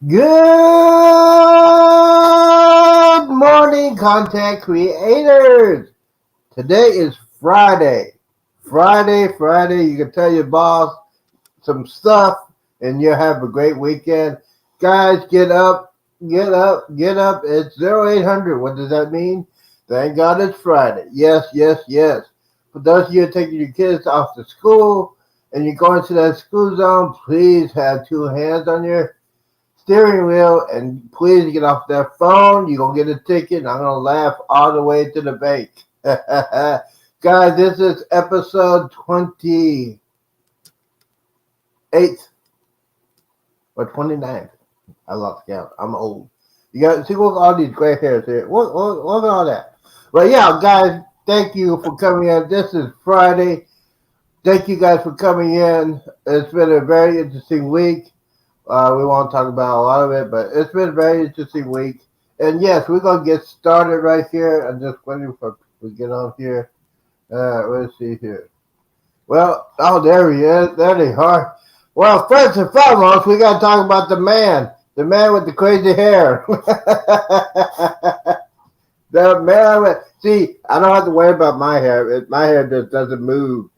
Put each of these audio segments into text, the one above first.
Good morning, content creators. Today is Friday. Friday. You can tell your boss some stuff and you'll have a great weekend. Guys, get up. It's 0800. What does that mean? Thank God it's Friday. Yes. For those of you taking your kids off to school and you're going to that school zone, please have two hands on your steering wheel and please get off that phone. You're going to get a ticket. And I'm going to laugh all the way to the bank. Guys, this is episode 28th or 29th. I lost count. I'm old. You got see look at all these gray hairs here. Look at all that. But yeah, guys, thank you for coming in. This is Friday. Thank you guys for coming in. It's been a very interesting week. We won't talk about a lot of it, but it's been a very interesting week. And yes, we're gonna get started right here. I'm just waiting for people to get on here. Let's see here. Well, oh, there he is. There they are. Well, first and foremost, we gotta talk about the man with the crazy hair. The man with see, I don't have to worry about my hair. My hair just doesn't move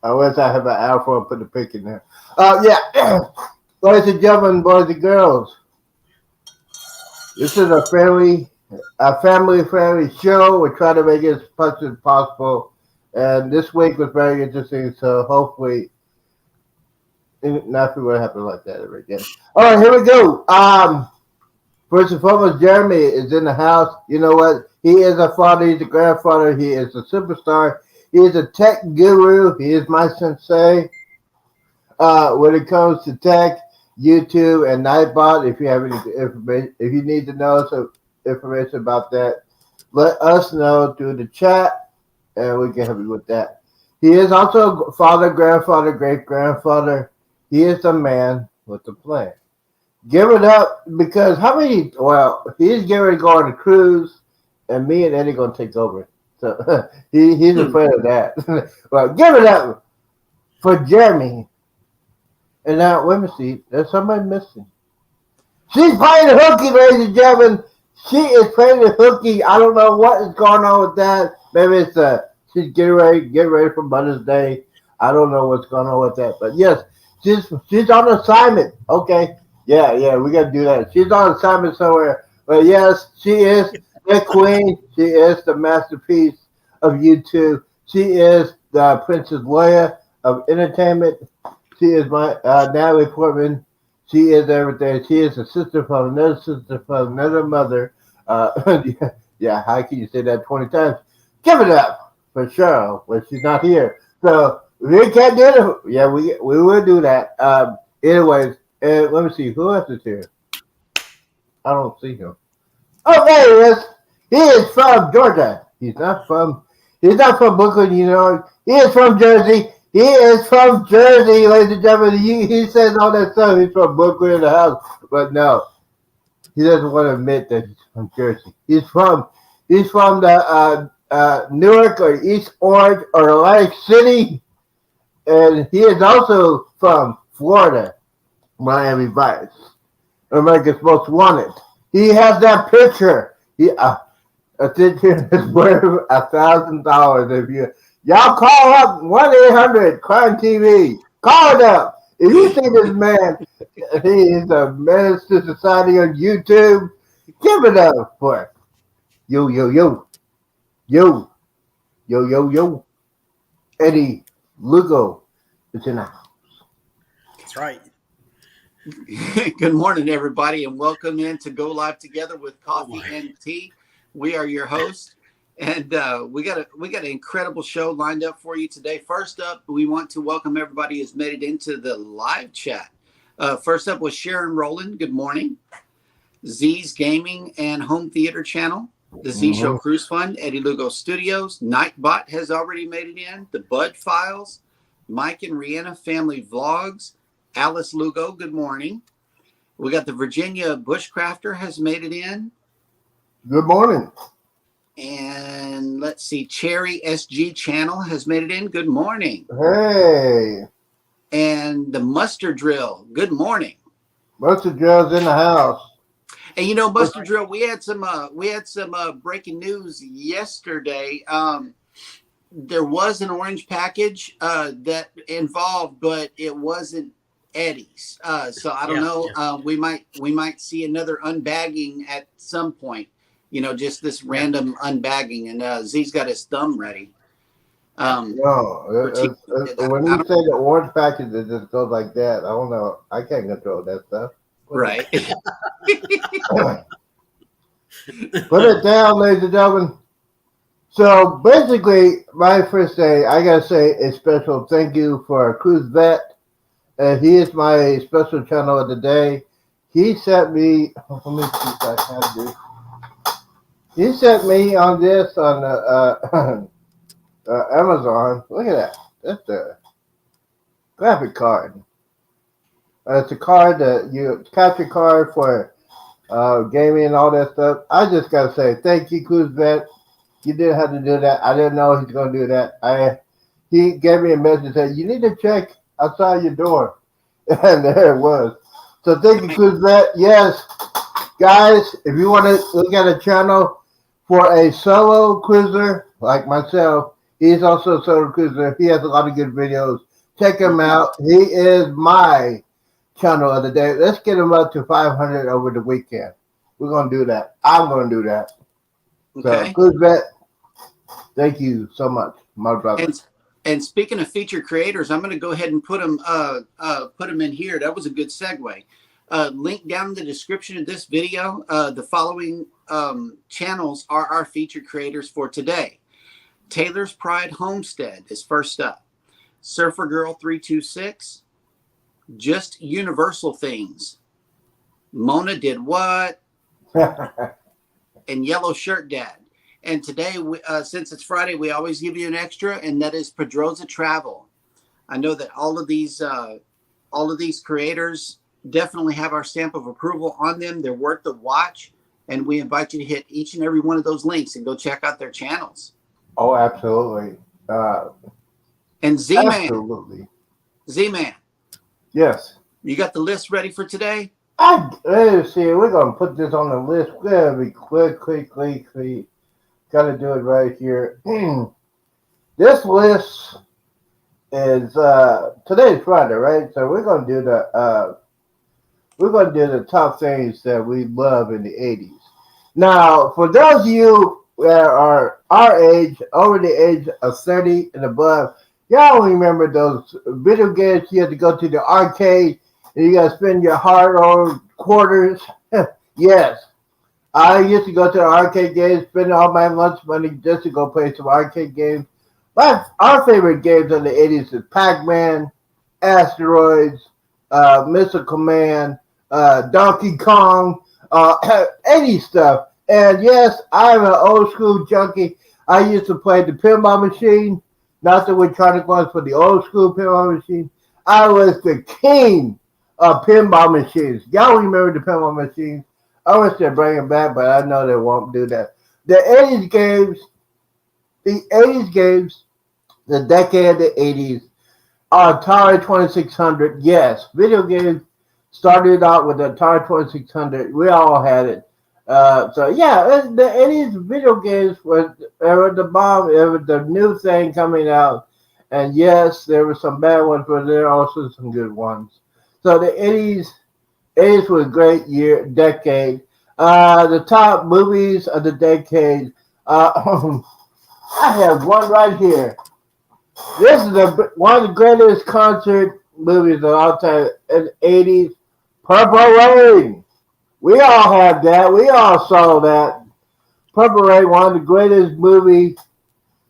unless I have an afro and put the pick in there. Yeah. Ladies and gentlemen, boys and girls, this is a family-friendly show. We try to make it as much as possible, and this week was very interesting. So hopefully, nothing will happen like that ever again. All right, here we go. First and foremost, Jeremy is in the house. You know what? He is a father. He's a grandfather. He is a superstar. He is a tech guru. He is my sensei. When it comes to tech, YouTube and Nightbot, if you have any information, if you need to know some information about that, let us know through the chat, and we can help you with that. He is also father, grandfather, great grandfather. He is a man with a plan. Give it up because how many? Well, he's getting ready to go on a cruise, and me and Eddie gonna take over. So he's afraid of that. Well, give it up for Jeremy. And now, let me see. There's somebody missing. She's playing the hooky, ladies and gentlemen. She is playing the hooky. I don't know what is going on with that. Maybe it's she's getting ready for Mother's Day. I don't know what's going on with that. But yes, she's on assignment. Okay. Yeah, we gotta do that. She's on assignment somewhere. But yes, she is the queen. She is the masterpiece of YouTube. She is the Princess Leia of entertainment. She is my Natalie Portman. She is everything. She is a sister from another mother. Yeah, how can you say that 20 times? Give it up for Cheryl when she's not here. So we can't do it. Yeah, we will do that. Anyways, let me see who else is here. I don't see him. Oh, there he is. He is from Georgia. He's not from Brooklyn, New York. He is from Jersey. He is from Jersey, ladies and gentlemen. He says all that stuff. He's from Brooklyn in the house, but no, he doesn't want to admit that he's from Jersey. He's from the Newark or East Orange or Atlantic City, and he is also from Florida, Miami Vice, America's Most Wanted. He has that picture. I think it's worth $1,000 if you. Y'all call up 1-800 Crime TV. Call it up. If you see this man, he is a menace to society on YouTube. Give it up for yo. Eddie Lugo is in the house. That's right. Good morning, everybody, and welcome in to Go Live Together with Coffee and Tea. We are your hosts. And we got an incredible show lined up for you today. First up, we want to welcome everybody who's made it into the live chat. First up was Sharon Rowland. Good morning. Z's Gaming and Home Theater Channel. The Z Show Cruise Fund. Eddie Lugo Studios. Nightbot has already made it in. The Bud Files. Mike and Rihanna Family Vlogs. Alice Lugo. Good morning. We got the Virginia Bushcrafter has made it in. Good morning. And let's see, Cherry SG Channel has made it in. Good morning. Hey. And the Mustard Drill. Good morning. Buster Drill's in the house. And you know, Buster Drill, we had some breaking news yesterday. There was an orange package that involved, but it wasn't Eddie's. So I don't know. We might see another unbagging at some point. You know, just this random unbagging, and Z's got his thumb ready. No, when you say the orange package, it just goes like that. I don't know. I can't control that stuff. Right. Put it down, ladies and gentlemen. So basically, my first day, I gotta say a special thank you for Cruise Vet. He is my special channel of the day. He sent me. Let me see if I have this. He sent me on this on Amazon. Look at that. That's a graphic card. It's a card that you capture card for gaming and all that stuff. I just gotta say thank you, Cruise Vet. You didn't have to do that. I didn't know he's gonna do that. He gave me a message that you need to check outside your door, and there it was. So thank you, Cruise Vet. Yes, guys, if you want to look at a channel for a solo cruiser like myself, he's also a solo cruiser. He has a lot of good videos. Check him out. He is my channel of the day. Let's get him up to 500 over the weekend. We're gonna do that. I'm gonna do that. Okay. So, Cruise Vet, thank you so much, my brother. And speaking of featured creators, I'm going to go ahead and put them in here. That was a good segue. Link down in the description of this video. The following channels are our featured creators for today. Taylor's Pride Homestead is first up. Surfer Girl 326. Just Universal Things. Mona Did What? And Yellow Shirt Dad. And today, since it's Friday, we always give you an extra, and that is Pedroza Travel. I know that all of these creators definitely have our stamp of approval on them. They're worth the watch, and we invite you to hit each and every one of those links and go check out their channels. Oh, absolutely. And Z-Man. Absolutely. Z-Man. Yes. You got the list ready for today? Let's see. We're going to put this on the list. We're going to be quick. Got to do it right here. This list is today's Friday, right? So we're going to do the top things that we love in the 80s. Now, for those of you that are our age, over the age of 30 and above, y'all remember those video games you had to go to the arcade and you got to spend your hard-earned quarters? Yes. I used to go to the arcade games, spend all my lunch money just to go play some arcade games. But our favorite games of the 80s is Pac-Man, Asteroids, Missile Command, Donkey Kong, 80s stuff. And yes, I'm an old school junkie. I used to play the pinball machine, not the electronic ones, but the old school pinball machine. I was the king of pinball machines. Y'all remember the pinball machines? I wish they'd bring them back, but I know they won't do that. The 80s games, the decade of the 80s, Atari 2600, yes. Video games started out with the Atari 2600. We all had it. So, yeah, the 80s video games were the bomb. It was the new thing coming out. And, yes, there were some bad ones, but there are also some good ones. So, the 80s was a great decade. The top movies of the decade. I have one right here. This is one of the greatest concert movies of all time in the 80s. Purple Rain. We all had that. We all saw that. Purple Rain, one of the greatest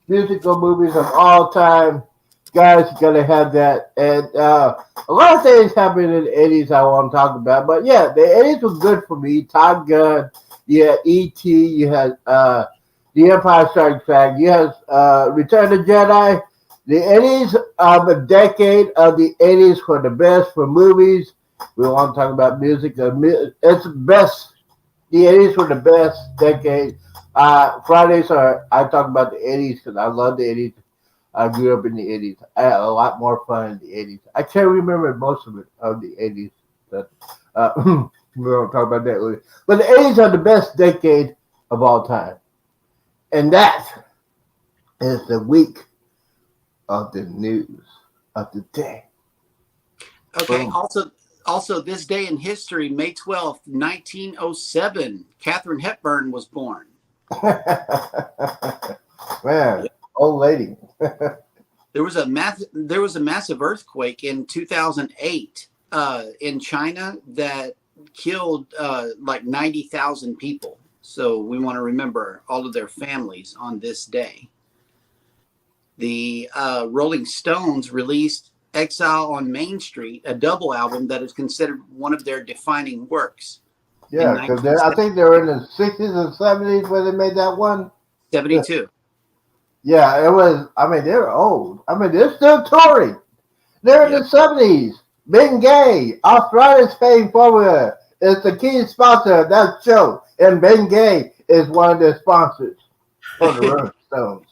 musical movies of all time. Guys, you gotta have that. And a lot of things happened in the 80s I want to talk about. But yeah, the 80s was good for me. Top Gun, you had E.T., you had The Empire Strikes Back, you had Return of the Jedi. The 80s, the decade of the 80s were the best for movies. We want to talk about music. It's the best. The 80s were the best decade. Fridays I talk about the 80s because I love the 80s. I grew up in the 80s. I had a lot more fun in the 80s. I can't remember most of it of the 80s. But We won't talk about that later. But the 80s are the best decade of all time. And that is the week of the news of the day. Okay. Boom. Also, this day in history, May 12th, 1907, Katharine Hepburn was born. Man, Yep. old lady. There was a massive earthquake in 2008 in China that killed like 90,000 people. So we want to remember all of their families on this day. The Rolling Stones released Exile on Main Street, a double album that is considered one of their defining works. Yeah, because I think they were in the 60s and 70s when they made that one. 72. Yeah, it was. I mean, they're old. I mean, they're still touring. They're in the 70s. Being gay, arthritis pain formula is the key sponsor of that show, and Being Gay is one of their sponsors for the Rolling Stones.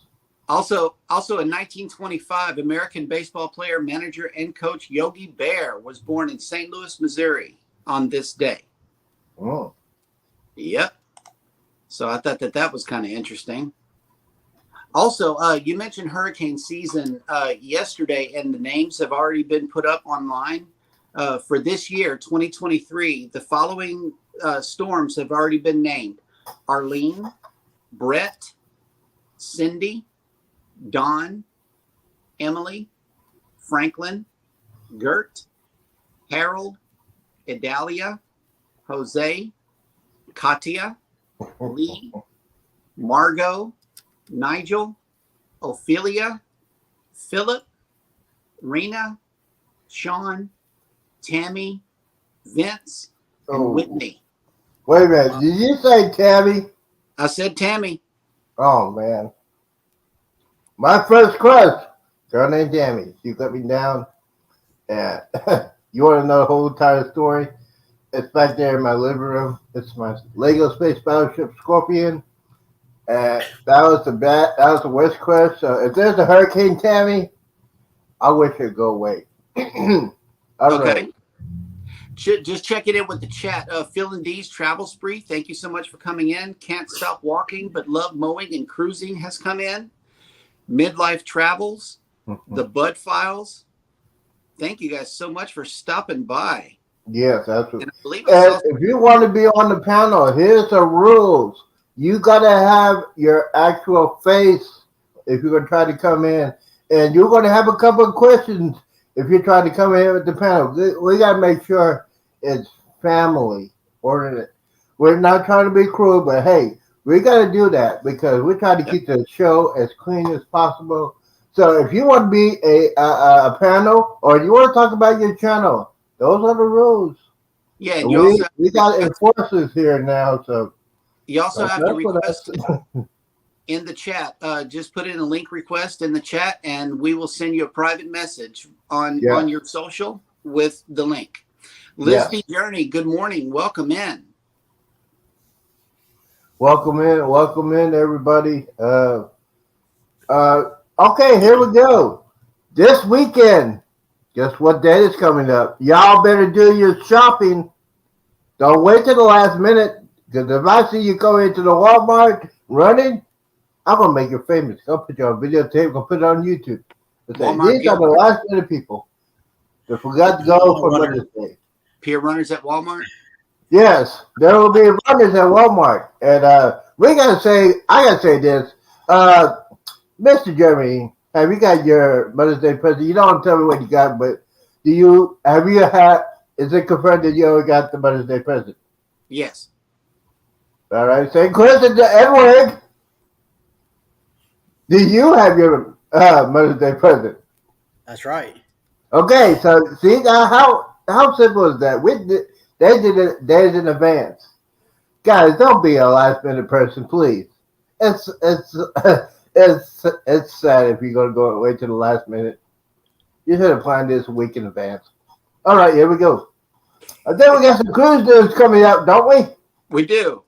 Also in 1925, American baseball player, manager, and coach Yogi Bear was born in St. Louis, Missouri on this day. Oh. Yep. So I thought that was kind of interesting. Also, you mentioned hurricane season yesterday, and the names have already been put up online. For this year, 2023, the following storms have already been named: Arlene, Brett, Cindy, Dawn, Emily, Franklin, Gert, Harold, Idalia, Jose, Katia, Lee, Margot, Nigel, Ophelia, Philip, Rena, Sean, Tammy, Vince, and Whitney. Wait a minute. Did you say Tammy? I said Tammy. Oh, man. My first crush, girl named Tammy. She cut me down. And you want to know the whole entire story? It's back there in my living room. It's my Lego Space Battleship Scorpion. And that was the worst crush. So if there's a Hurricane Tammy, I wish it'd go away. All Okay. right. Just checking in with the chat. Phil and D's travel spree. Thank you so much for coming in. Can't stop walking, but love mowing and cruising has come in. Midlife travels. The Bud Files. Thank you guys so much for stopping by. Yes, absolutely. And I believe And if you want to be on the panel, here's the rules. You gotta have your actual face if you're gonna try to come in, and you're gonna have a couple of questions if you're trying to come in with the panel. We gotta make sure it's family oriented. We're not trying to be cruel, but hey, we gotta do that because we're trying to keep the show as clean as possible. So if you want to be a panel or you want to talk about your channel, those are the rules. Yeah, and we got enforcers here now, so. You also have to request in the chat. Just put in a link request in the chat, and we will send you a private message on your social with the link. Listy Journey, good morning. Welcome in. Welcome in, everybody. Okay, here we go. This weekend, guess what day is coming up? Y'all better do your shopping. Don't wait till the last minute. Because if I see you go into the Walmart running, I'm going to make you famous. I'll put you on videotape. I'm going to put it on YouTube. These are the last minute people that forgot to go for Mother's Day. Peer runners at Walmart? Yes, there will be runners at Walmart. And I got to say this. Mr. Jeremy, have you got your Mother's Day present? You don't tell me what you got, but is it confirmed that you already got the Mother's Day present? Yes. All right, same question to Edward. Do you have your Mother's Day present? That's right. Okay, so see how simple is that? They did it days in advance. Guys, don't be a last minute person, please. It's sad if you're gonna go wait to the last minute. You should have planned this a week in advance. All right, here we go. I think we got some cruise news coming up, don't we? We do.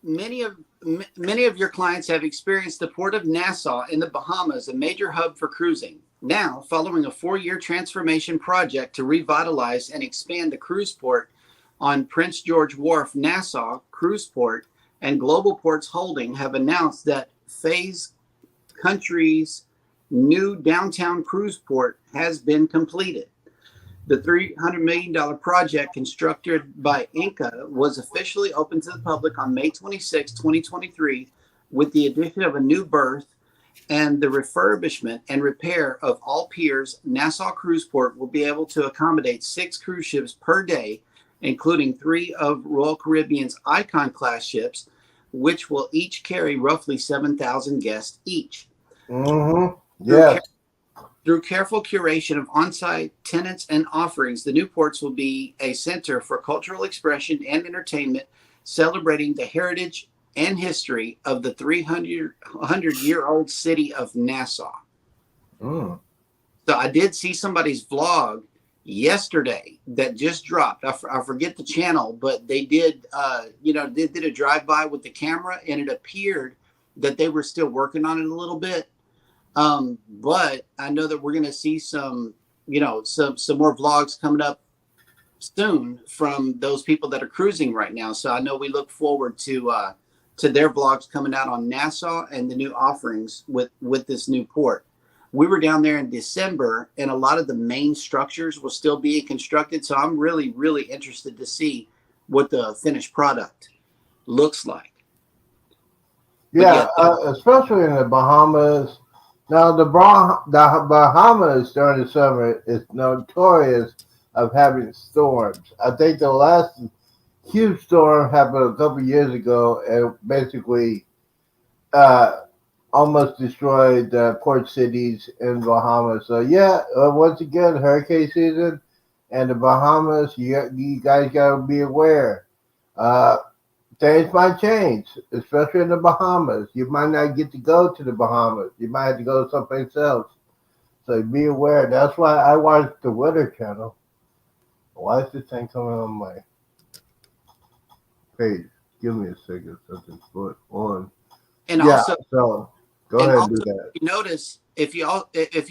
Many of your clients have experienced the port of Nassau in the Bahamas, a major hub for cruising. Now, following a 4-year transformation project to revitalize and expand the cruise port on Prince George Wharf, Nassau Cruise Port and Global Ports Holding have announced that Phase Country's new downtown cruise port has been completed. The $300 million project, constructed by Inca, was officially opened to the public on May 26, 2023, with the addition of a new berth and the refurbishment and repair of all piers. Nassau Cruise Port will be able to accommodate 6 cruise ships per day, including 3 of Royal Caribbean's Icon class ships, which will each carry roughly 7,000 guests each. Mm-hmm. Yeah. Through careful curation of on-site tenants and offerings, the new ports will be a center for cultural expression and entertainment, celebrating the heritage and history of the 300-year-old city of Nassau. Mm. So I did see somebody's vlog yesterday that just dropped. I forget the channel, but they did, they did a drive-by with the camera, and it appeared that they were still working on it a little bit. But I know that we're going to see some more vlogs coming up soon from those people that are cruising right now. So I know we look forward to their vlogs coming out on Nassau and the new offerings with this new port. We were down there in December, and a lot of the main structures will still be constructed. So I'm really, really interested to see what the finished product looks like. Yeah, especially in the Bahamas. Now, the Bahamas during the summer is notorious of having storms. I think the last huge storm happened a couple years ago and basically almost destroyed port cities in Bahamas. So, yeah, once again, hurricane season and the Bahamas, you guys got to be aware. Things might change, especially in the Bahamas. You might not get to go to the Bahamas. You might have to go someplace else. So be aware. That's why I watch the Weather Channel. Why is this thing coming on my page? Give me a second. Something's going on. And yeah, also, so go ahead and do that. If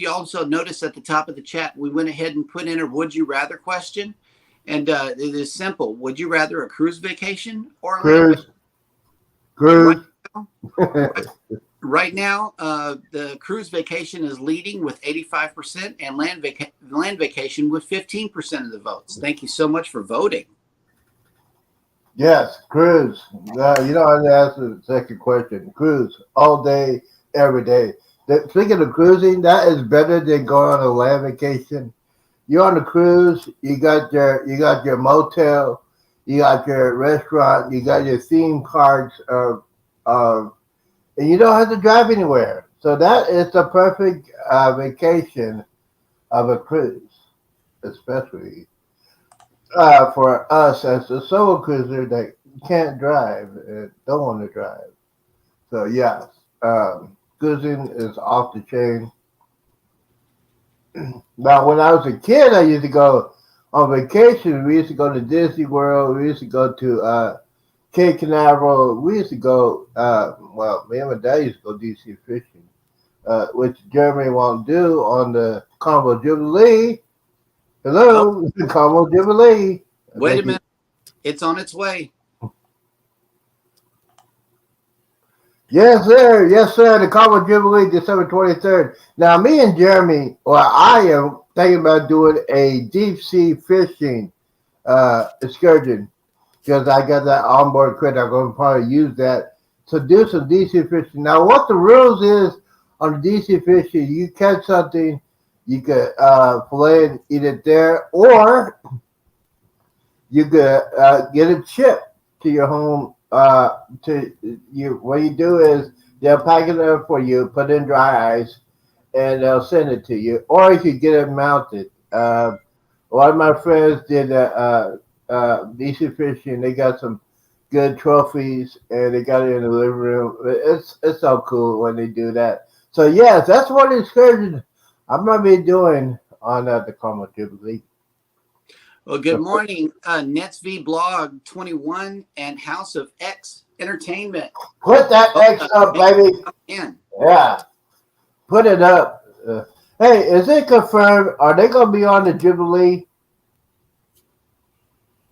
you also notice at the top of the chat, we went ahead and put in a "Would you rather" question. And it is simple. Would you rather a cruise vacation or a land vacation? Right now, the cruise vacation is leading with 85% and land vacation with 15% of the votes. Thank you so much for voting. Yes, cruise. You don't have to answer the second question. Cruise all day, every day. Speaking of cruising, that is better than going on a land vacation. You're on a cruise. You got your motel. You got your restaurant. You got your theme parks. And you don't have to drive anywhere. So that is the perfect vacation of a cruise, especially for us as a solo cruiser that can't drive and don't want to drive. So yes, cruising is off the chain. Now, when I was a kid, I used to go on vacation. We used to go to Disney World. We used to go to Cape Canaveral. We used to go, me and my dad used to go DC fishing, which Jeremy won't do on the Carnival Jubilee. Hello, Carnival Jubilee. Wait a minute. It's on its way. Yes, sir. Yes, sir. The Carnival Jubilee, December 23rd. Now, me and Jeremy, I am thinking about doing a deep sea fishing excursion because I got that onboard credit. I'm going to probably use that to do some deep sea fishing. Now, what the rules is on the deep sea fishing, you catch something, you could fillet and eat it there, or you could get a chip to your home. What you do is they'll pack it up for you, put in dry ice, and they'll send it to you, or you could get it mounted. A lot of my friends did DC fishing. They got some good trophies, and they got it in the living room. It's so cool when they do that. So yes, that's one excursion I'm gonna be doing on the Carnival Jubilee. Well, good morning, NetsV Blog 21 and House of X Entertainment. Put that X up, baby. Yeah, put it up. Hey, is it confirmed? Are they gonna be on the Jubilee?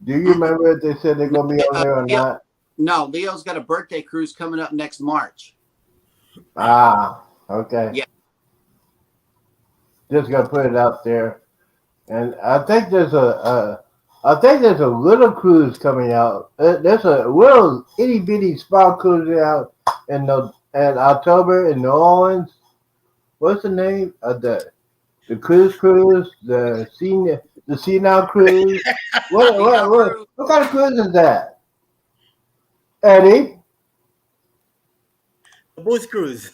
Do you remember if they said they're gonna be on there or Leo, not? no, Leo's got a birthday cruise coming up next March. Ah, okay. Yeah. Just gonna put it out there. And I think I think there's a little cruise coming out. There's a little itty bitty small cruise out in October in New Orleans. What's the name of the cruise? The Sea Now cruise. What kind of cruise is that, Eddie? The booth cruise.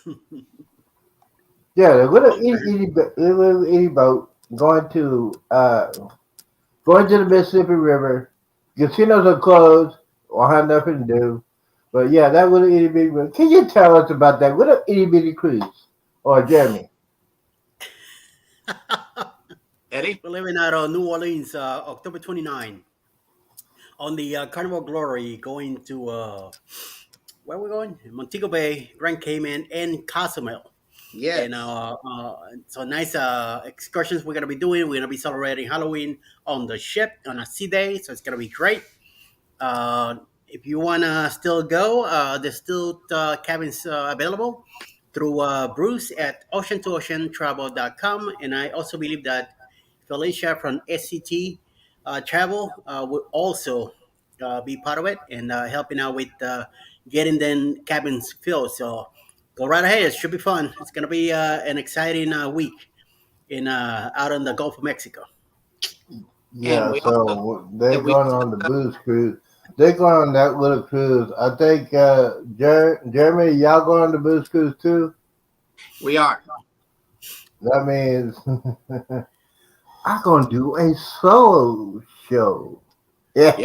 Yeah, the little itty boat going to the Mississippi River. Casinos are closed or have nothing to do. But yeah, that little itty bitty. Can you tell us about that little itty bitty cruise, or Jeremy? Eddie? We're leaving out of New Orleans, October 29, on the Carnival Glory, going to where we're going? Montego Bay, Grand Cayman, and Cozumel. Yes. And so nice excursions we're gonna be doing. We're gonna be celebrating Halloween on the ship on a sea day, so it's gonna be great. If you wanna still go, there's still cabins available through Bruce at ocean2oceantravel.com, and I also believe that Felicia from SCT Travel will also be part of it and helping out with getting them cabins filled. So go right ahead. It should be fun. It's gonna be an exciting week in out in the Gulf of Mexico. And Yeah, we also so they're and we going on the booze cruise. They're going on that little cruise. I think Jeremy, y'all going on the booze cruise too. we are. That means I'm gonna do a solo show. Yep. I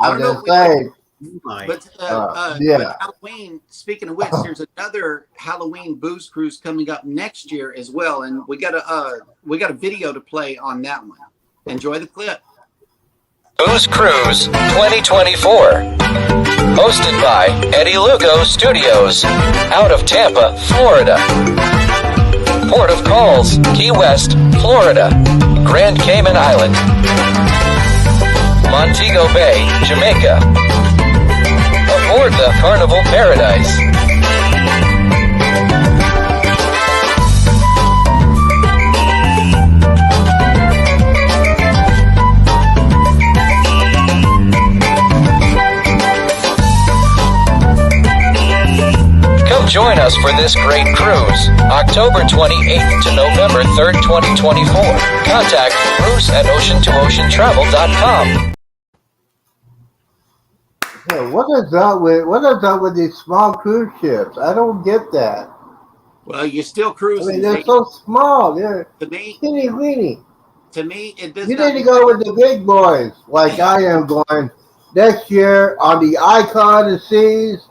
I'm don't know if just we saying. but Yeah. Halloween, speaking of which, there's another Halloween booze cruise coming up next year as well. And we got a video to play on that one. Enjoy the clip. Booze Cruise 2024. Hosted by Eddie Lugo Studios, out of Tampa, Florida. Port of Calls, Key West, Florida. Grand Cayman Island. Montego Bay, Jamaica. Aboard the Carnival Paradise. Come join us for this great cruise, October 28th to November 3rd, 2024. Contact Bruce at ocean2oceantravel.com. Yeah, what is up with these small cruise ships? I don't get that. Well, you're still I cruising. mean, they're so small. They're to me, teeny weeny. it does You not. need to go with the big boys, like I am going next year on the Icon of Seas.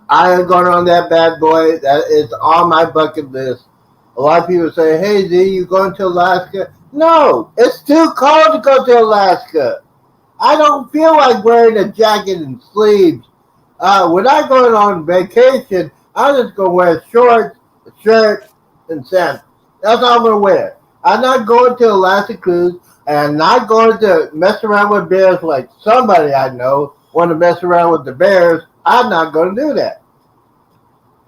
I am going on that bad boy. That is on my bucket list. A lot of people say, "Hey, Z, you going to Alaska?" No, it's too cold to go to Alaska. I don't feel like wearing a jacket and sleeves. When I'm going on vacation, I'm just going to wear shorts, a shirt, and sandals. That's all I'm going to wear. I'm not going to Alaska cruise, and I'm not going to mess around with bears like somebody I know want to mess around with the bears. I'm not going to do that.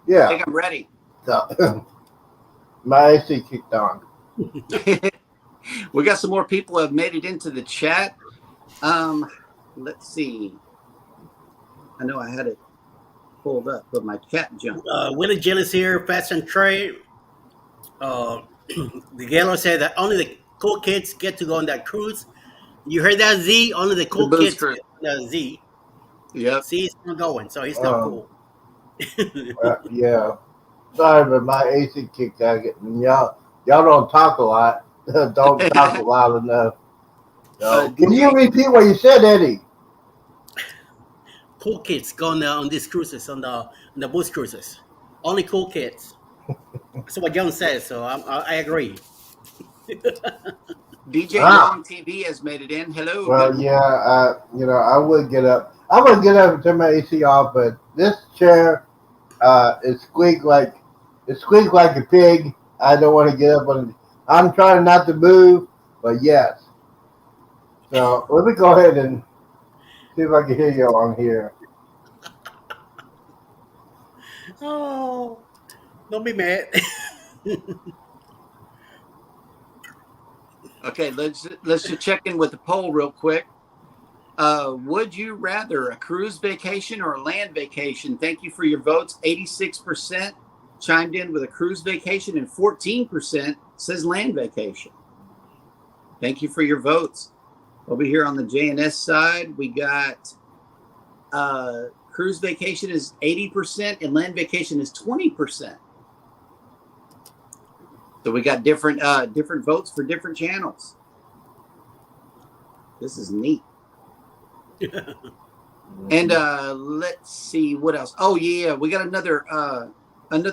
I Yeah. think I'm ready. So, my AC kicked on. We got some more people have made it into the chat. Let's see. I know I had it pulled up, but my chat jumped. Willie Jill is here. Fast and Trey. The Galo said that only the cool kids get to go on that cruise. You heard that, Z? Only the cool booze kids cruise. get on that, Z. Yep. See, he's not going, so he's not cool. Yeah. Sorry, but my AC kicked out. Y'all don't talk a lot. Don't talk loud enough. Can you repeat what you said, Eddie? Cool kids going on these cruises, on the booze cruises. Only cool kids. That's what John says, so I agree. DJ Long TV has made it in. Hello. Well, yeah, I would get up. I would get up and turn my AC off, but this chair, it squeaked like a pig. I don't want to get up on. I'm trying not to move, but yes. So let me go ahead and see if I can hear you on here. Oh, don't be mad. Okay, let's just check in with the poll real quick. Would you rather a cruise vacation or a land vacation? Thank you for your votes. 86% chimed in with a cruise vacation, and 14% says land vacation. Thank you for your votes. Over here on the JNS side, we got cruise vacation is 80% and land vacation is 20%. So we got different votes for different channels. This is neat. And let's see what else. Oh yeah, we got another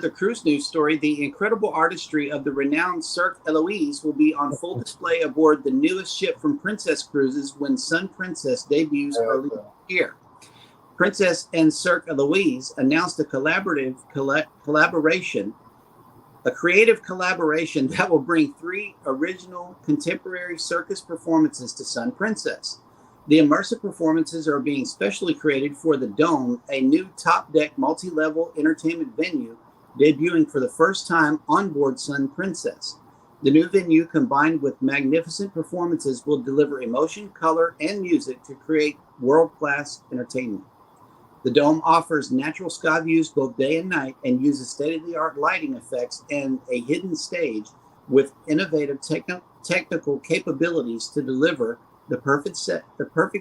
cruise news story. The incredible artistry of the renowned Cirque Eloise will be on full display aboard the newest ship from Princess Cruises when Sun Princess debuts early this year. Princess and Cirque Eloise announced a creative collaboration that will bring 3 original contemporary circus performances to Sun Princess. The immersive performances are being specially created for the Dome, a new top-deck multi-level entertainment venue debuting for the first time on board Sun Princess. The new venue, combined with magnificent performances, will deliver emotion, color, and music to create world-class entertainment. The Dome offers natural sky views both day and night and uses state-of-the-art lighting effects and a hidden stage with innovative technical capabilities to deliver the perfect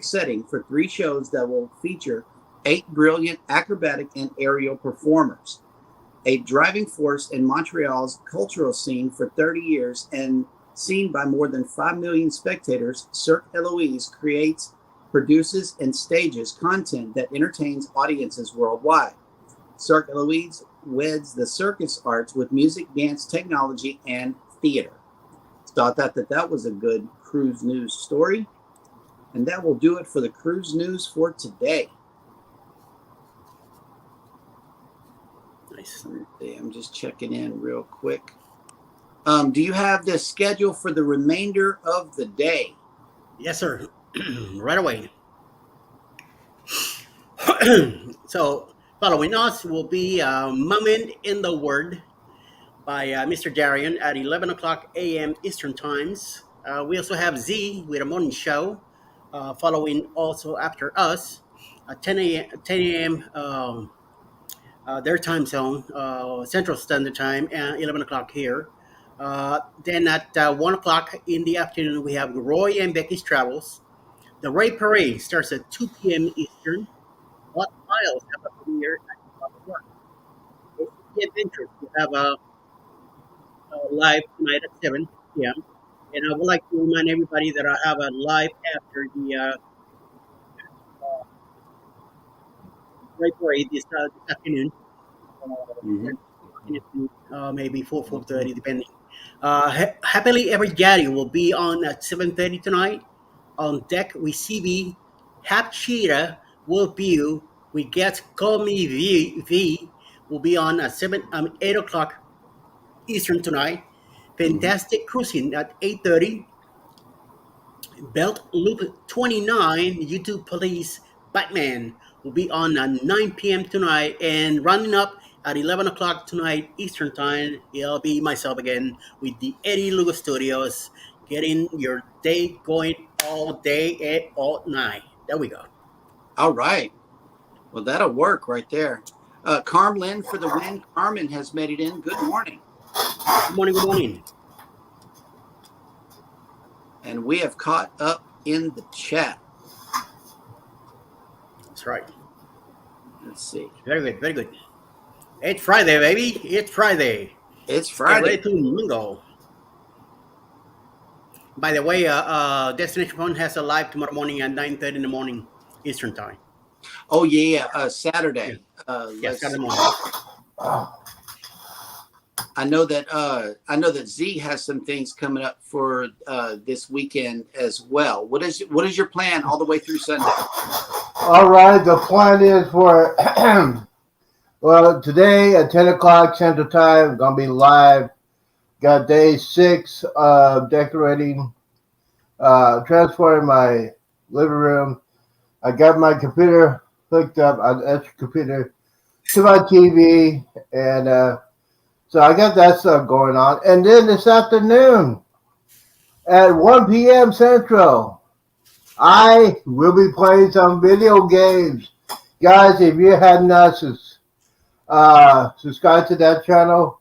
setting for 3 shows that will feature 8 brilliant acrobatic and aerial performers. A driving force in Montreal's cultural scene for 30 years and seen by more than 5 million spectators, Cirque Eloise creates, produces, and stages content that entertains audiences worldwide. Cirque Eloise weds the circus arts with music, dance, technology, and theater. So I thought that was a good cruise news story. And that will do it for the cruise news for today. Nice. I'm just checking in real quick. Do you have the schedule for the remainder of the day? Yes, sir. Right away. So, following us will be Moment in the Word by Mr. Darian at 11 o'clock a.m. Eastern Times. We also have Z with a morning show, following also after us at 10 a.m. Their time zone, Central Standard Time, and 11 o'clock here. Then at 1 o'clock in the afternoon, we have Roy and Becky's Travels. The Ray Parade starts at 2 p.m. Eastern. What Miles have a premiere at 12 o'clock. The Adventures will have a live tonight at 7 p.m. And I would like to remind everybody that I have a live after the Ray Parade this afternoon. Maybe 4:30, depending. Happily Ever Daddy will be on at 7:30 tonight. On deck with CB, Hap Cheetah will be we get Call Me V will be on at 8 o'clock Eastern tonight. Fantastic Cruising at 8:30. Belt Loop 29 YouTube Police Batman will be on at 9 p.m. tonight, and running up at 11 o'clock tonight Eastern Time, it'll be myself again with the Eddie Lugo Studios, getting your day going all day and all night. There we go. All right. Well, that'll work right there. Carmlin for the win. Carmen has made it in. Good morning. Good morning, good morning. And we have caught up in the chat. That's right. Let's see. Very good, very good. It's Friday, baby. It's Friday. It's Get Friday. ready to mingle. By the way, Destination Fun has a live tomorrow morning at 9:30 in the morning Eastern Time. Oh yeah, Saturday. Yes, Saturday morning. I know that Z has some things coming up for this weekend as well. What is your plan all the way through Sunday? All right, the plan is for Well, today at 10 o'clock Central Time, gonna be live. Got day 6 of decorating, transferring my living room. I got my computer hooked up, an extra computer to my TV, and so I got that stuff going on. And then this afternoon at 1 p.m. Central, I will be playing some video games. Guys, if you have not subscribed to that channel,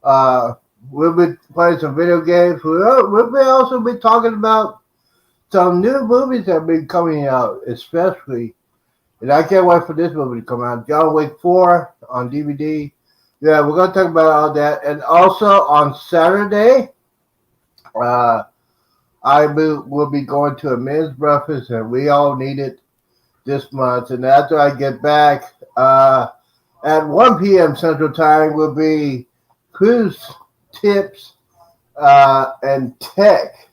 uh, we'll be playing some video games. We'll be also be talking about some new movies that have been coming out, especially, and I can't wait for this movie to come out. John Wick 4 on DVD. Yeah, we're going to talk about all that. And also on Saturday, uh, will be going to a men's breakfast, and we all need it this month. And after I get back, at 1 p.m. Central Time will be cruise tips and tech.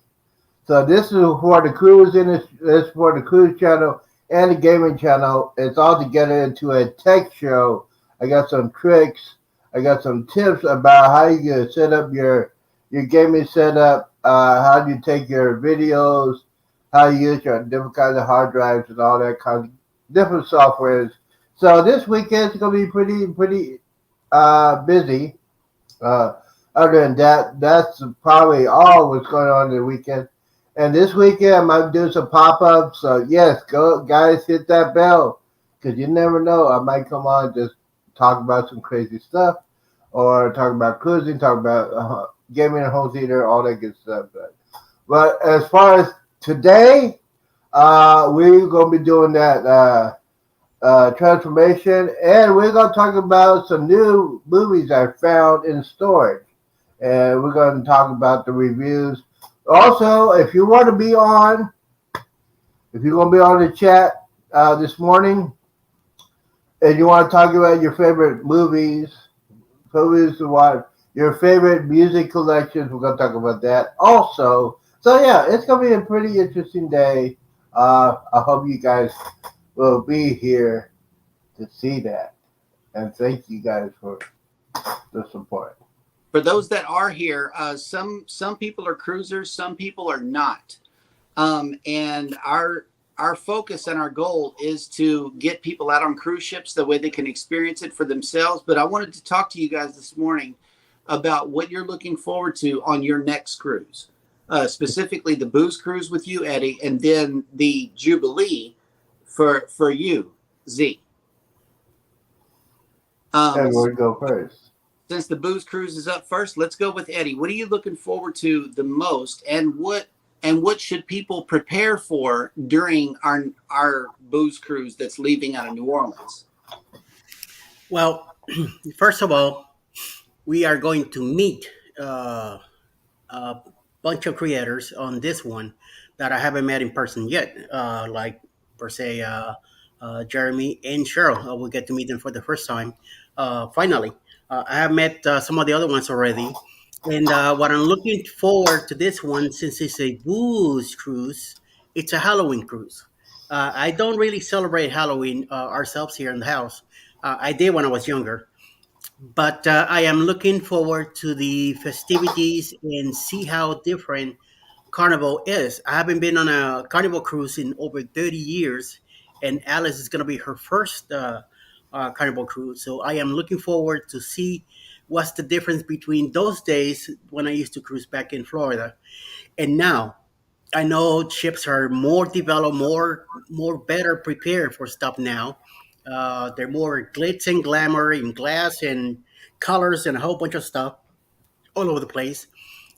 So this is for the cruise this for the cruise channel and the gaming channel. It's all together into a tech show. I got some tricks. I got some tips about how you can set up your gaming setup, how you take your videos, how you use your different kinds of hard drives and all that kind of different softwares. So this weekend's gonna be pretty busy. Uh, Other than that, that's probably all what's going on the weekend. And this weekend, I might do some pop ups. So yes, go guys, hit that bell because you never know. I might come on and just talk about some crazy stuff, or talk about cruising, talk about gaming and home theater, all that good stuff. But as far as today, we're gonna be doing that transformation, and we're gonna talk about some new movies I found in storage, and we're gonna talk about the reviews. Also, if you want to be on, if you're gonna be on the chat this morning, and you want to talk about your favorite movies to watch, your favorite music collections, we're gonna talk about that also. So yeah, it's gonna be a pretty interesting day. I hope you guys will be here to see that, and thank you guys for the support. For those that are here, some people are cruisers, some people are not, and our focus and our goal is to get people out on cruise ships the way they can experience it for themselves. But I wanted to talk to you guys this morning about what you're looking forward to on your next cruise, specifically the booze cruise with you, Eddie, and then the Jubilee for you, Z. And we'll go first. Since the booze cruise is up first, let's go with Eddie. What are you looking forward to the most, and what should people prepare for during our booze cruise that's leaving out of New Orleans? Well, first of all, we are going to meet a bunch of creators on this one that I haven't met in person yet, like per se Jeremy and Cheryl. We'll get to meet them for the first time. Finally, I have met some of the other ones already, and what I'm looking forward to this one, since it's a booze cruise, it's a Halloween cruise. I don't really celebrate Halloween ourselves here in the house. I did when I was younger, but I am looking forward to the festivities and see how different Carnival is. I haven't been on a Carnival cruise in over 30 years, and Alice is going to be her first Carnival cruise. So I am looking forward to see what's the difference between those days when I used to cruise back in Florida and now. I know ships are more developed, more better prepared for stuff now. They're more glitz and glamour and glass and colors and a whole bunch of stuff all over the place.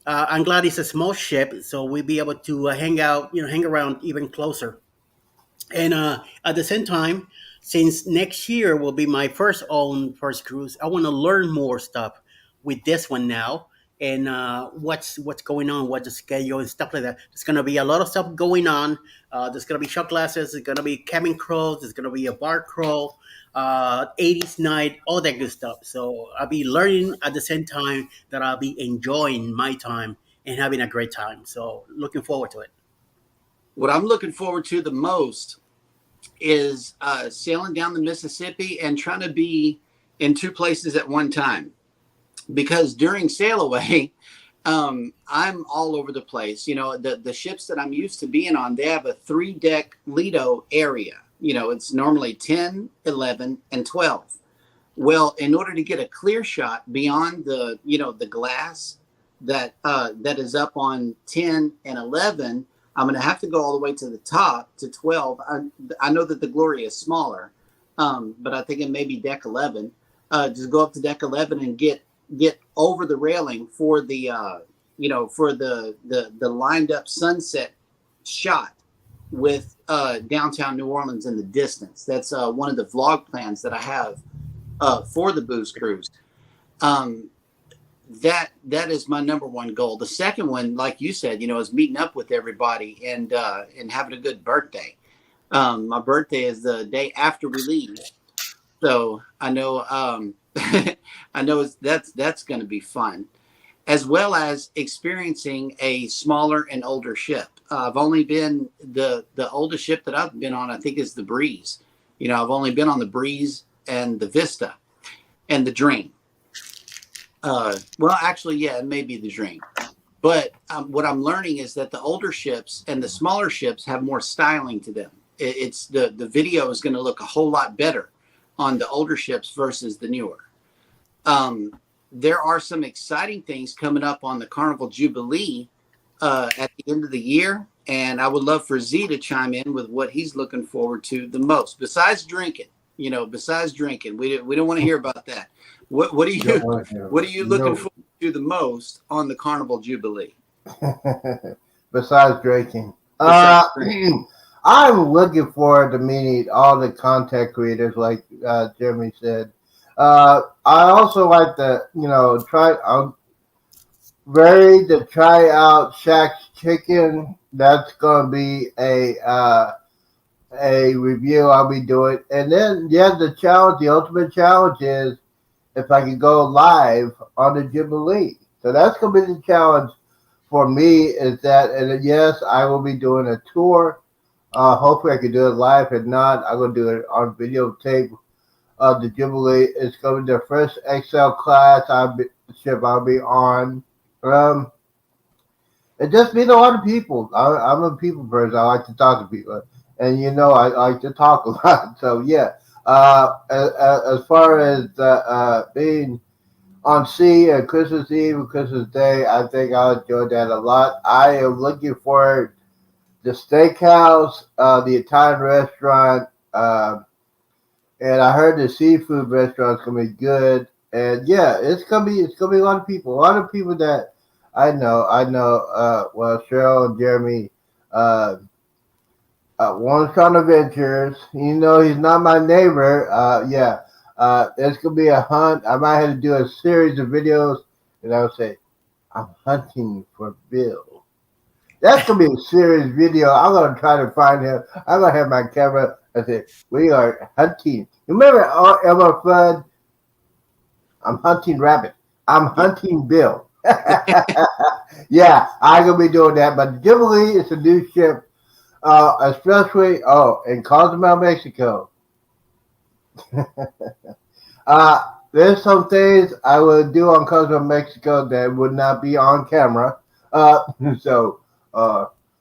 I'm glad it's a small ship, so we'll be able to hang out, hang around even closer. And at the same time, since next year will be my first cruise, I want to learn more stuff with this one now, and what's going on, what's the schedule and stuff like that. There's gonna be a lot of stuff going on. There's gonna be shot glasses. There's gonna be cabin crawls. There's gonna be a bar crawl, 80s night, all that good stuff. So I'll be learning at the same time that I'll be enjoying my time and having a great time. So looking forward to it. What I'm looking forward to the most is sailing down the Mississippi and trying to be in two places at one time, because during sail away, I'm all over the place. The ships that I'm used to being on, they have a 3-deck Lido area. It's normally 10, 11, and 12. Well, in order to get a clear shot beyond the glass that is up on 10 and 11, I'm going to have to go all the way to the top to 12. I know that the Glory is smaller, but I think it may be deck 11. Just go up to deck 11 and get over the railing for the for the lined up sunset shot with downtown New Orleans in the distance. That's one of the vlog plans that I have for the booze cruise. That is my number one goal. The second one, like you said, is meeting up with everybody and having a good birthday. My birthday is the day after we leave, so I know I know that's going to be fun, as well as experiencing a smaller and older ship. I've only been the oldest ship that I've been on, I think, is the Breeze. I've only been on the Breeze and the Vista and the Dream. Well, actually, yeah, it may be the Dream. But what I'm learning is that the older ships and the smaller ships have more styling to them. It's the video is going to look a whole lot better on the older ships versus the newer. There are some exciting things coming up on the Carnival Jubilee at the end of the year, and I would love for Z to chime in with what he's looking forward to the most, besides drinking. Besides drinking, we don't want to hear about that. What are you looking forward to the most on the Carnival Jubilee? Besides drinking, I'm looking forward to meeting all the content creators, like Jeremy said. I also like to, try. I'm ready to try out Shaq's Chicken. That's gonna be a review I'll be doing, and then the ultimate challenge is if I can go live on the Jubilee. So that's gonna be the challenge for me. Is that, and yes, I will be doing a tour. Hopefully, I can do it live. If not, I'm gonna do it on videotape. The Jubilee is going to be the first XL class ship I'll be on. It just meet a lot of people. I'm a people person. I like to talk to people, and I like to talk a lot. So yeah. As far as being on sea and Christmas Eve and Christmas Day, I think I'll enjoy that a lot. I am looking forward to the steakhouse, the Italian restaurant, and I heard the seafood restaurant's gonna be good. And yeah, it's gonna be a lot of people. A lot of people that I know. Well, Cheryl and Jeremy. One Son Adventures. He's not my neighbor. Yeah. It's gonna be a hunt. I might have to do a series of videos, and I'll say, "I'm hunting for Bill." That's gonna be a serious video. I'm gonna try to find him. I'm gonna have my camera. I say, "We are hunting." You remember Elmer Fudd? I'm hunting rabbit. I'm hunting Bill. Yeah, I'm gonna be doing that. But Jubilee is a new ship. Especially in Cozumel, Mexico. There's some things I would do on Cozumel, Mexico that would not be on camera. So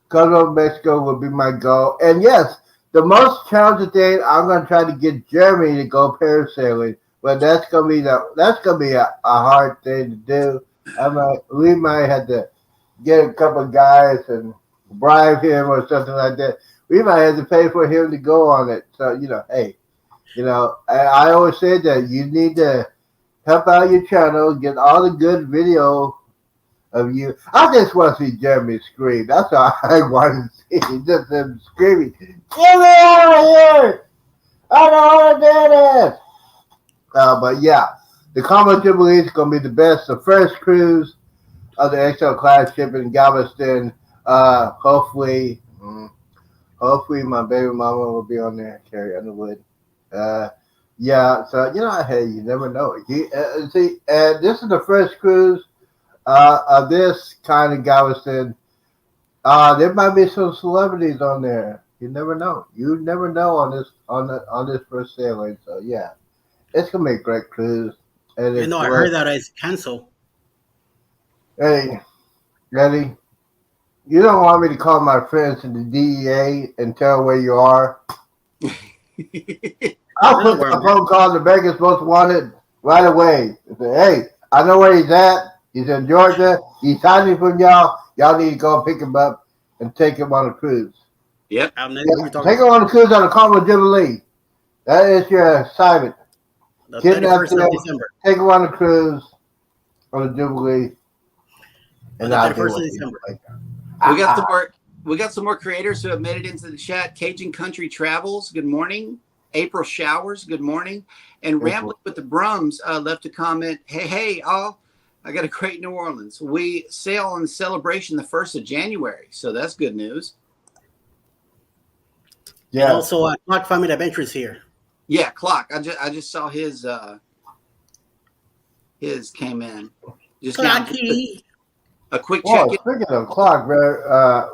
Cozumel, Mexico would be my goal. And yes, the most challenging thing, I'm gonna try to get Jeremy to go parasailing, but that's gonna be a hard thing to do. We might have to get a couple of guys and bribe him or something like that. We might have to pay for him to go on it. So, hey, I always say that you need to help out your channel, get all the good video of you. I just want to see Jeremy scream. That's all I want to see. Just him screaming, "Get me out of here! I don't want to do this!" But yeah, the Carnival Jubilee is going to be the best. The first cruise of the XL class ship in Galveston. Hopefully my baby mama will be on there, Carrie Underwood. Yeah, so hey, you never know. See, this is the first cruise of this kind of Galveston. There might be some celebrities on there. You never know. You never know on this first sailing. So yeah, It's gonna be a great cruise. And You it's know, I worth. heard that it's canceled. Hey, Eddie, you don't want me to call my friends in the DEA and tell where you are. I'll I know put where I'm a at. phone call to Vegas Most Wanted right away. And say, hey, I know where he's at. He's in Georgia. He's hiding from y'all. Y'all need to go pick him up and take him on a cruise. Yep. I know who Yeah, you're talking take him about. on a cruise on the Carnival Jubilee. That is your assignment. The Kidnap 31st of them, December. take them on a cruise on the Jubilee, On and the I'll deal 31st of with you December. later. We got Ah, some more. We got some more creators who have made it into the chat. Cajun Country Travels. Good morning. April Showers. Good morning. And Rambling with the Brums left a comment. Hey, all. I got a great New Orleans. We sail on celebration the 1st of January, so that's good news. And yeah. also, Clock Family Adventures here. Yeah, Clock. I just saw his came in just now. Clocky. A quick Well, check-in. speaking of clock,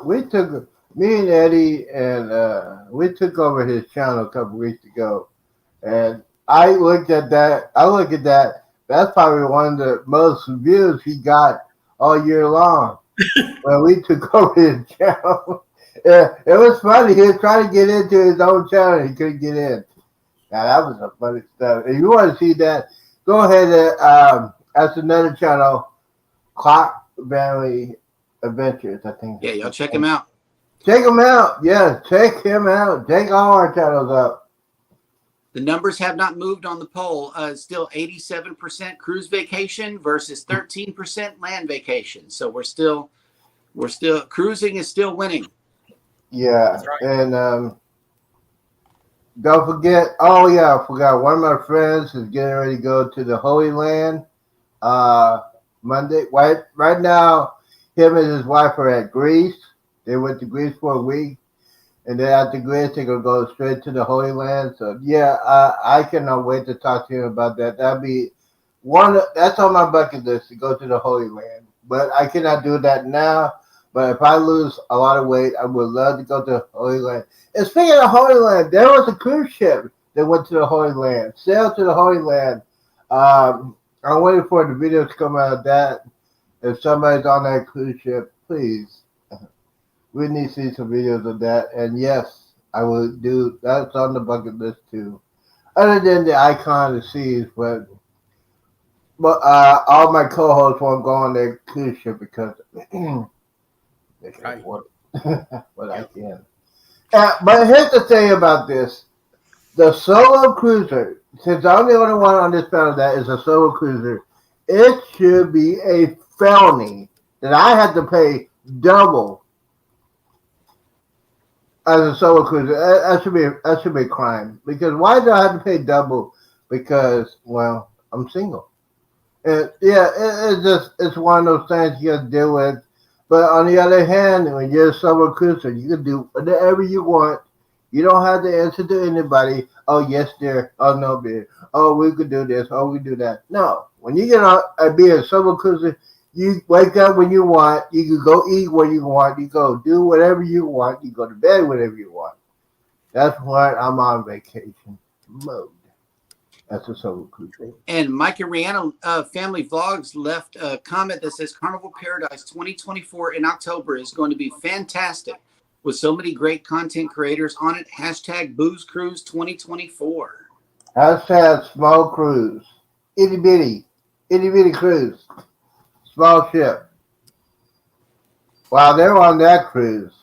we took me and Eddie and we took over his channel a couple weeks ago, and I looked at that. I look at that. That's probably one of the most views he got all year long. When we took over his channel, yeah, it was funny. He was trying to get into his own channel. He couldn't get in. Now that was some funny stuff. If you want to see that, go ahead and that's another channel, Clock Family Adventures. I think. Yeah, y'all check him out. Check him out. Yes, check him out. Check all our channels out. The numbers have not moved on the poll. Still 87% cruise vacation versus 13% land vacation. So we're still cruising is still winning. Yeah, That's right. and don't forget. Oh yeah, I forgot. One of my friends is getting ready to go to the Holy Land. Monday. Right now, him and his wife are at Greece. They went to Greece for a week, and then after Greece, they're gonna go straight to the Holy Land. So yeah, I cannot wait to talk to him about that. That'd be one. That's on my bucket list to go to the Holy Land, but I cannot do that now. But if I lose a lot of weight, I would love to go to the Holy Land. And speaking of Holy Land, there was a cruise ship that went to the Holy Land, sailed to the Holy Land. I'm waiting for the video to come out of that. If somebody's on that cruise ship, please, we need to see some videos of that. And yes, I will do. That's on the bucket list too. Other than the icon of seas, but all my co-hosts won't go on their cruise ship because they can't Right. afford it. But I Yep. can. But here's the thing about this: the solo cruiser. Since I'm the only one on this panel that is a solo cruiser, it should be a felony that I had to pay double as a solo cruiser. That should be a crime. Because why do I have to pay double? Because well, I'm single. And yeah, it's one of those things you got to deal with. But on the other hand, when you're a solo cruiser, you can do whatever you want. You don't have to answer to anybody. Oh yes, dear. Oh no, dear. Oh, we could do this. Oh, we do that. No. When you get on be a solo cruiser, you wake up when you want. You can go eat when you want. You go do whatever you want. You go to bed whenever you want. That's why I'm on vacation mode. That's a solo cruiser. And Mike and Rihanna Family Vlogs left a comment that says Carnival Paradise 2024 in October is going to be fantastic with so many great content creators on it. Hashtag Booze Cruise 2024. Hashtag small cruise. Itty bitty cruise. Small ship. While they're on that cruise,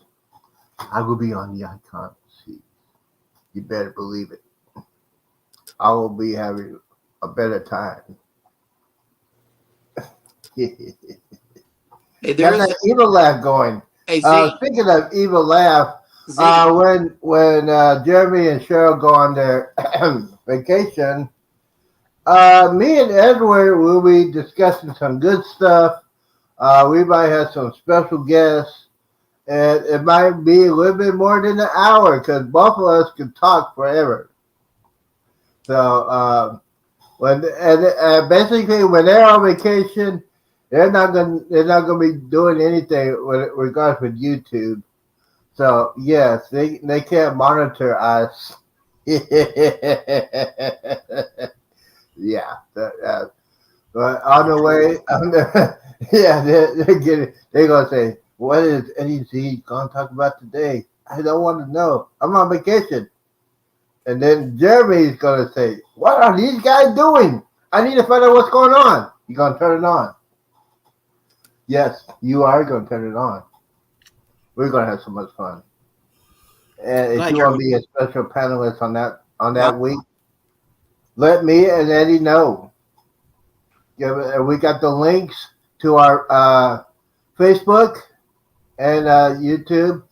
I will be on the icon seat. You better believe it. I will be having a better time. Hey, Got that evil laugh going. Hey, Z. Speaking of evil laugh, Z. when Jeremy and Cheryl go on their vacation, me and Edward will be discussing some good stuff. We might have some special guests, and it might be a little bit more than an hour because both of us can talk forever. So basically when they're on vacation, they're not gonna be doing anything with regards with YouTube. So yes, they can't monitor us. Yeah. But on the way, yeah, they're getting. They're gonna say, "What is Eddie Z gonna talk about today?" I don't want to know. I'm on vacation. And then Jeremy's gonna say, "What are these guys doing? I need to find out what's going on." You gonna turn it on? Yes, you are gonna turn it on. We're gonna have so much fun. And Go if ahead, you want to Jeremy. be a special panelist on Uh, that week, let me and Eddie know. Yeah, and we got the links to our Facebook and YouTube.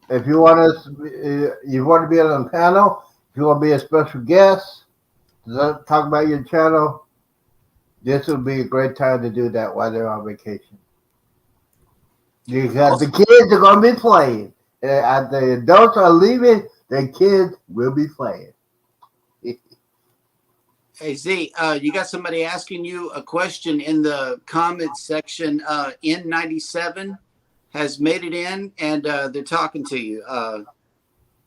If you want us, you want to be on the panel. If you want to be a special guest, talk about your channel. This would be a great time to do that while they're on vacation. Because the also, kids are going to be playing. The adults are leaving, the kids will be playing. hey Z, you got somebody asking you a question in the comments section. N97 has made it in, and they're talking to you.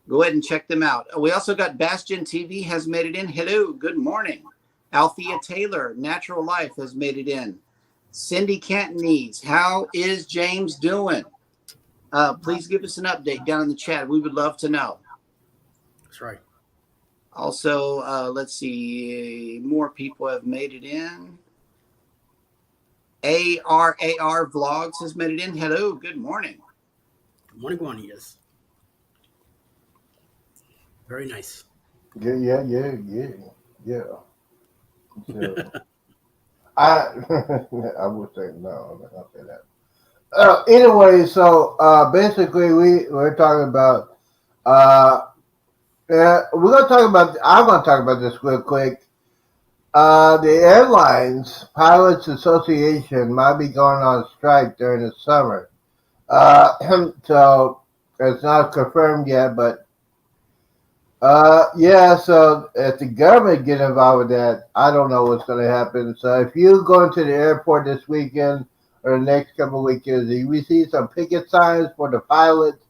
Go ahead and check them out. We also got Bastion TV has made it in. Hello, good morning. Althea Taylor, Natural Life, has made it in. Cindy Cantonese, how is James doing? Please give us an update down in the chat. We would love to know. That's right. Also, let's see, more people have made it in. ARAR Vlogs has made it in. Hello, good morning. Good morning, one yes. Very nice. Yeah. So, I I would say no. I'm not gonna say that. Anyway, so basically we're talking about we're gonna talk about. I'm gonna talk about this real quick. The Airlines Pilots Association might be going on strike during the summer. So it's not confirmed yet, but yeah. So if the government get involved with that, I don't know what's going to happen. So if you go into the airport this weekend or the next couple of weekends, and we see some picket signs for the pilots,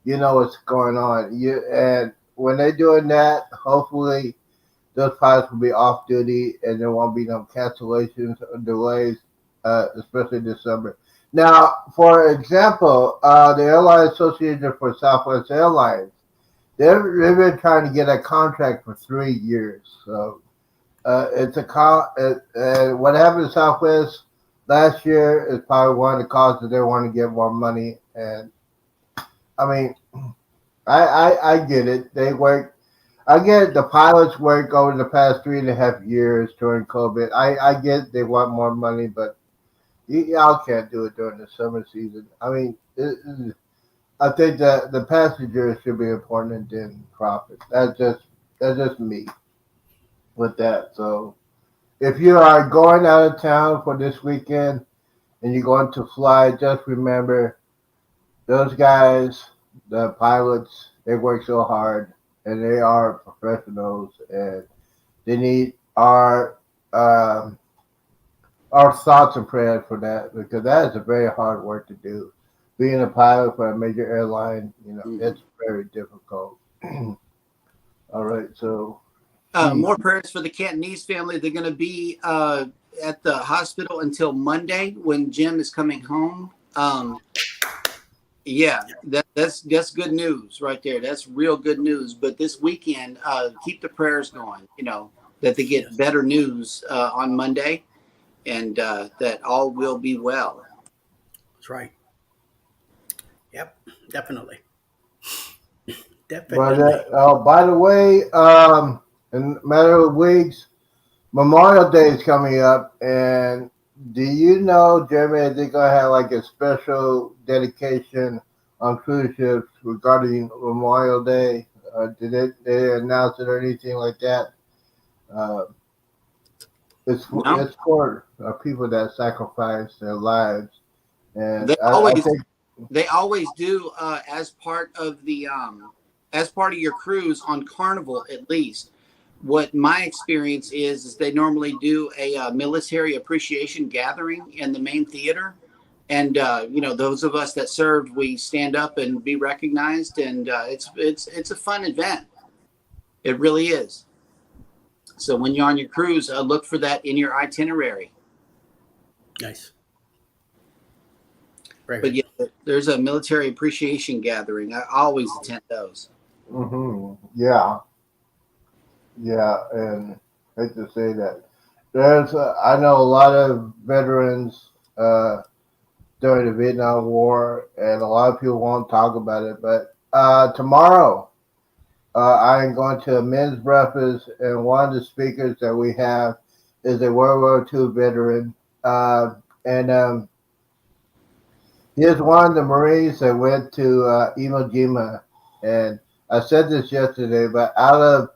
you know what's going on. And when they're doing that, hopefully those pilots will be off duty and there won't be no cancellations or delays, especially this summer. Now, for example, the Airline Association for Southwest Airlines, they've been trying to get a contract for 3 years. So it's what happened to Southwest last year is probably one of the causes they want to get more money. And I mean, I get it. They work. I get it. The pilots work over the past 3.5 years during COVID. I get they want more money, but y'all can't do it during the summer season. I mean, I think that the passengers should be important than profit. That's just me with that. So if you are going out of town for this weekend and you're going to fly, just remember those guys, the pilots, they work so hard and they are professionals and they need our thoughts and prayers for that because that is a very hard work to do. Being a pilot for a major airline, it's very difficult. All right, so More prayers for the Cantonese family. They're going to be at the hospital until Monday when Jim is coming home. Yeah, that's good news right there. That's real good news. But this weekend, keep the prayers going. That they get better news on Monday, and that all will be well. That's right. Yep, definitely. but Definitely. by the way, in a matter of weeks, Memorial Day is coming up, and do you know, Jeremy, they're gonna have like a special dedication on cruise ships regarding Memorial Day? Did they announce it or anything like that? Uh, No, it's for people that sacrifice their lives, and they I always think they always do as part of your cruise on Carnival at least. What my experience is they normally do a military appreciation gathering in the main theater, and those of us that served, we stand up and be recognized, and it's a fun event. It really is. So when you're on your cruise, look for that in your itinerary. Nice. Very But good. yeah, there's a military appreciation gathering. I always attend those. Yeah, yeah, and I hate to say that. I know a lot of veterans during the Vietnam War, and a lot of people won't talk about it. But tomorrow, I am going to a men's breakfast, and one of the speakers that we have is a World War II veteran, and he is one of the Marines that went to Iwo Jima. And I said this yesterday, but out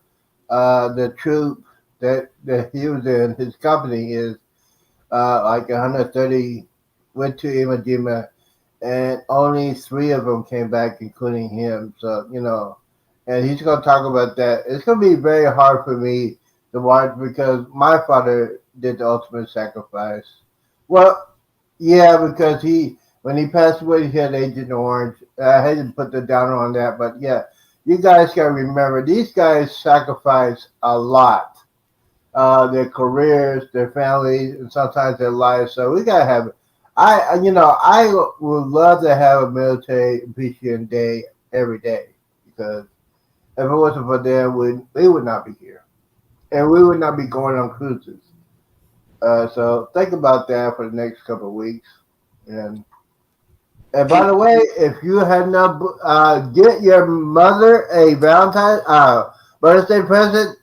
of the troop that he was in, his company is like 130 went to Iwo Jima, and only 3 of them came back, including him. So and he's going to talk about that. It's going to be very hard for me to watch because my father did the ultimate sacrifice. Well, yeah, because when he passed away, he had Agent Orange. I hate to put the downer on that, but yeah, you guys got to remember these guys sacrifice a lot. Their careers, their families, and sometimes their lives. So we gotta have. I would love to have a military appreciation day every day because if it wasn't for them, we would not be here, and we would not be going on cruises. So think about that for the next couple of weeks. And by the way, if you had not get your mother a Valentine Mother's Day present,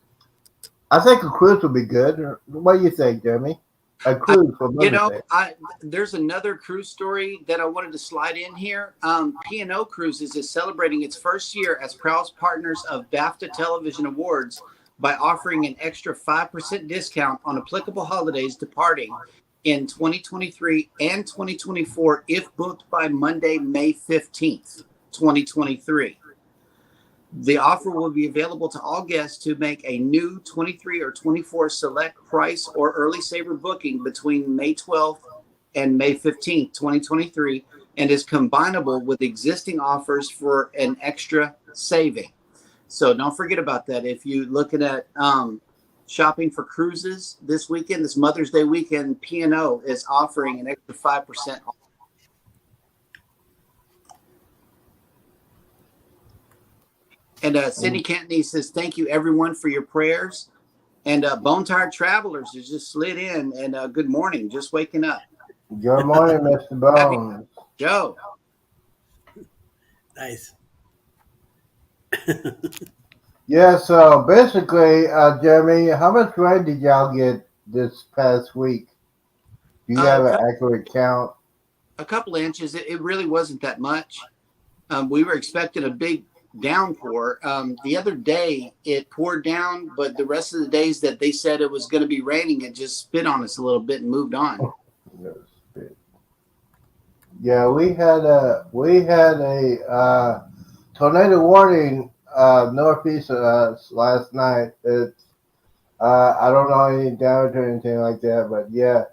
I think a cruise would be good. What do you think, Jeremy? A cruise for Mother's Day. There's another cruise story that I wanted to slide in here. P&O Cruises is celebrating its first year as proud partners of BAFTA Television Awards by offering an extra 5% discount on applicable holidays departing in 2023 and 2024 if booked by Monday, May 15th, 2023. The offer will be available to all guests who make a new 23 or 24 select price or early saver booking between May 12th and May 15th, 2023, and is combinable with existing offers for an extra saving. So don't forget about that. If you're looking at shopping for cruises this weekend, this Mother's Day weekend, P&O is offering an extra 5% off. And Cindy Cantney says, thank you, everyone, for your prayers. And Bone Tired Travelers has just slid in. And good morning, just waking up. Good morning, Mr. Bones. Joe. Nice. Yeah, so basically, Jeremy, how much rain did y'all get this past week? Do you have an accurate count? A couple inches. It really wasn't that much. We were expecting a big downpour. The other day it poured down, but the rest of the days that they said it was going to be raining, it just spit on us a little bit and moved on. Yeah, we had a tornado warning northeast of us last night. It's I don't know any damage or anything like that, but yeah,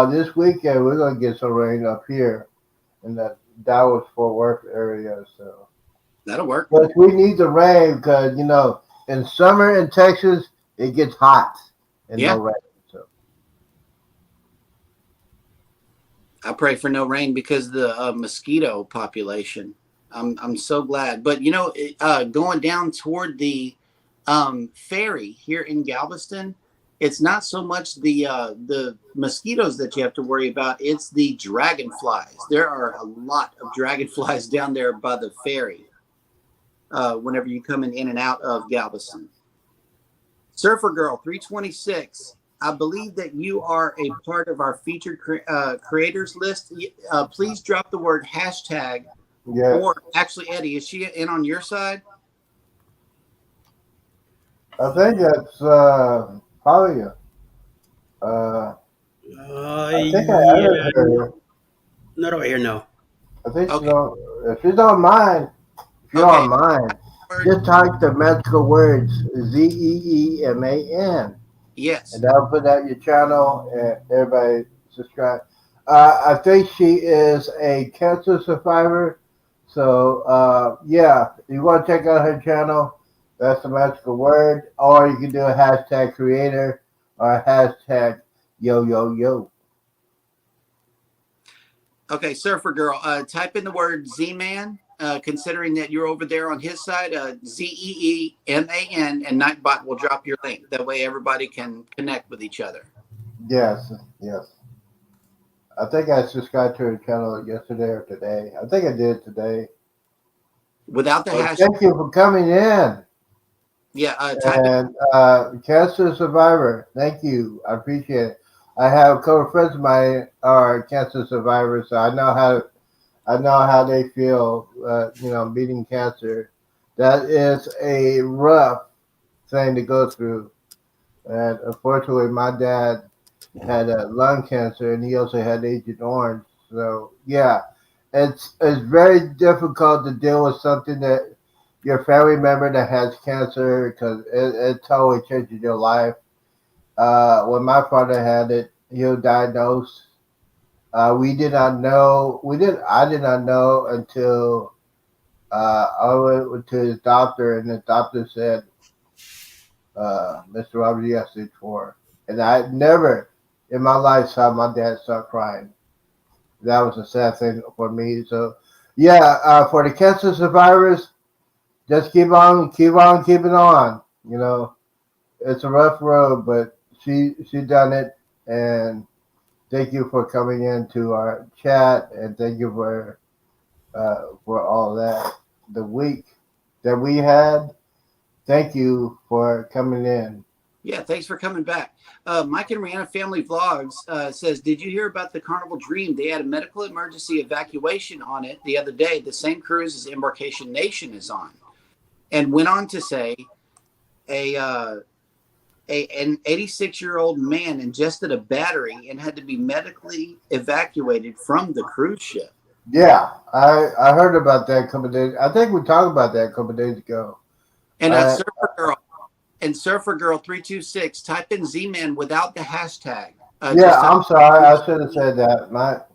this weekend we're gonna get some rain up here in the Dallas-Fort Worth area. So that'll work. But we need the rain because in summer in Texas it gets hot and no rain. I pray for no rain because of the mosquito population. I'm so glad. But going down toward the ferry here in Galveston, it's not so much the mosquitoes that you have to worry about. It's the dragonflies. There are a lot of dragonflies down there by the ferry whenever you're coming in and out of Galveston. Surfer Girl 326. I believe that you are a part of our featured creators list. Please drop the word hashtag. Yeah. Or actually, Eddie, is she in on your side? I think that's probably I think I added her. Not over here, no. I think if she's on mine, just type the magical words ZEEMAN. Yes. And that'll put out your channel and everybody subscribe. I think she is a cancer survivor. So, yeah, you want to check out her channel. That's the magical word. Or you can do a hashtag creator or a hashtag YOYOYO. Okay, Surfer Girl, type in the word Z-Man, considering that you're over there on his side, ZEEMAN, and Nightbot will drop your link. That way everybody can connect with each other. Yes, yes. I think I subscribed to her channel yesterday or today. I think I did today. Without the Well, hashtag, thank you for coming in. yeah, type in. And cancer survivor, thank you. I appreciate it. I have a couple of friends of mine are cancer survivors, so I know how they feel. Beating cancer. That is a rough thing to go through. And unfortunately, my dad had lung cancer, and he also had Agent Orange. So yeah, it's very difficult to deal with something that your family member that has cancer because it totally changes your life. When my father had it, he was diagnosed. We did not know. We did. I did not know until I went to his doctor, and the doctor said, "Mr. Robert, you have stage 4." And I never in my life saw my dad start crying. That was a sad thing for me. So, yeah, for the cancer survivors, just keep on keeping on. It's a rough road, but she done it, and thank you for coming into our chat, and thank you for all that. The week that we had, thank you for coming in. Yeah, thanks for coming back. Mike and Rihanna Family Vlogs says, did you hear about the Carnival Dream? They had a medical emergency evacuation on it the other day, the same cruise as Embarkation Nation is on. And went on to say an 86-year-old man ingested a battery and had to be medically evacuated from the cruise ship. Yeah, I heard about that a couple of days. I think we talked about that a couple of days ago. And Surfer Girl 326, type in Z-Man without the hashtag. I'm sorry. I should have said that.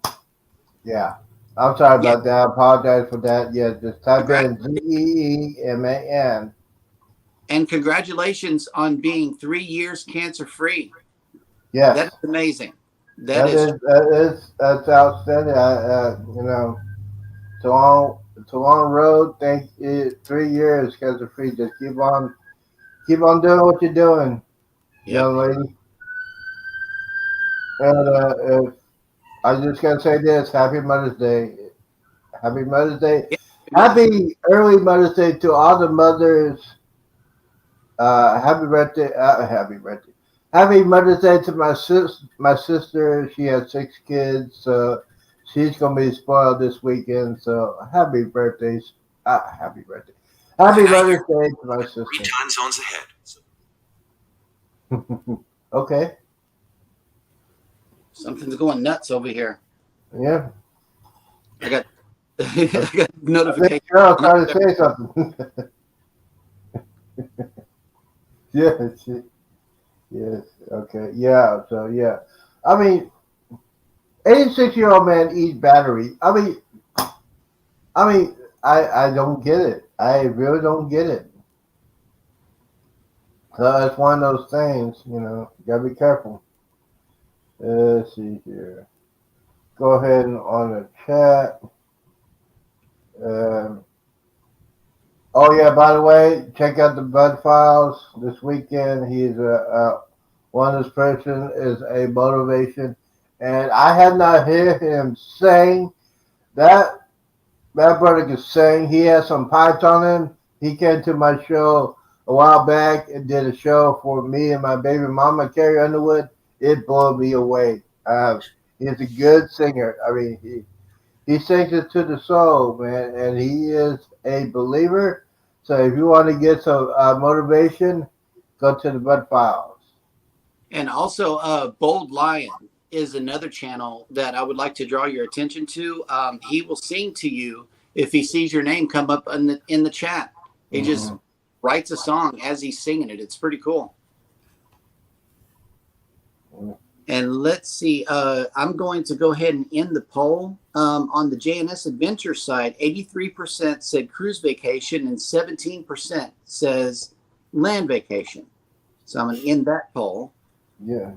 Yeah. I'm sorry about that. I apologize for that. Yeah, just type in ZEEMAN. And congratulations on being 3 years cancer free. Yes. That's amazing. That's outstanding. To long road. Thank you. 3 years cancer free. Just keep on doing what you're doing, young lady. And I just gotta say this: Happy Mother's Day. Happy Mother's Day. Yeah. Happy early Mother's Day to all the mothers. Happy birthday. Happy birthday. Happy Mother's Day to my sister. She has 6 kids, so she's gonna be spoiled this weekend. So happy birthdays. Happy birthday. Happy Mother's Day to my sister. 3 time zones ahead. Okay. Something's going nuts over here. Yeah. I got notification. Girl trying to say something. Yes. Yes. Okay. Yeah. So yeah. I mean, 86-year-old man eats battery. I mean, I don't get it. I really don't get it. So it's one of those things, you gotta be careful. Let's see here. Go ahead and on the chat. Oh yeah, by the way, check out the Bud Files this weekend. He's one of this person is a motivation, and I have not heard him sing. That brother can sing. He has some pipes on him. He came to my show a while back and did a show for me and my baby mama, Carrie Underwood. It blew me away. He's a good singer. I mean, he sings it to the soul, man, and he is a believer. So if you want to get some motivation, go to the Bud Files. And also, Bold Lion is another channel that I would like to draw your attention to. He will sing to you if he sees your name come up in the chat. He just writes a song as he's singing it. It's pretty cool. And let's see. I'm going to go ahead and end the poll. On the JNS Adventure side, 83% said cruise vacation and 17% says land vacation. So I'm going to end that poll. Yeah.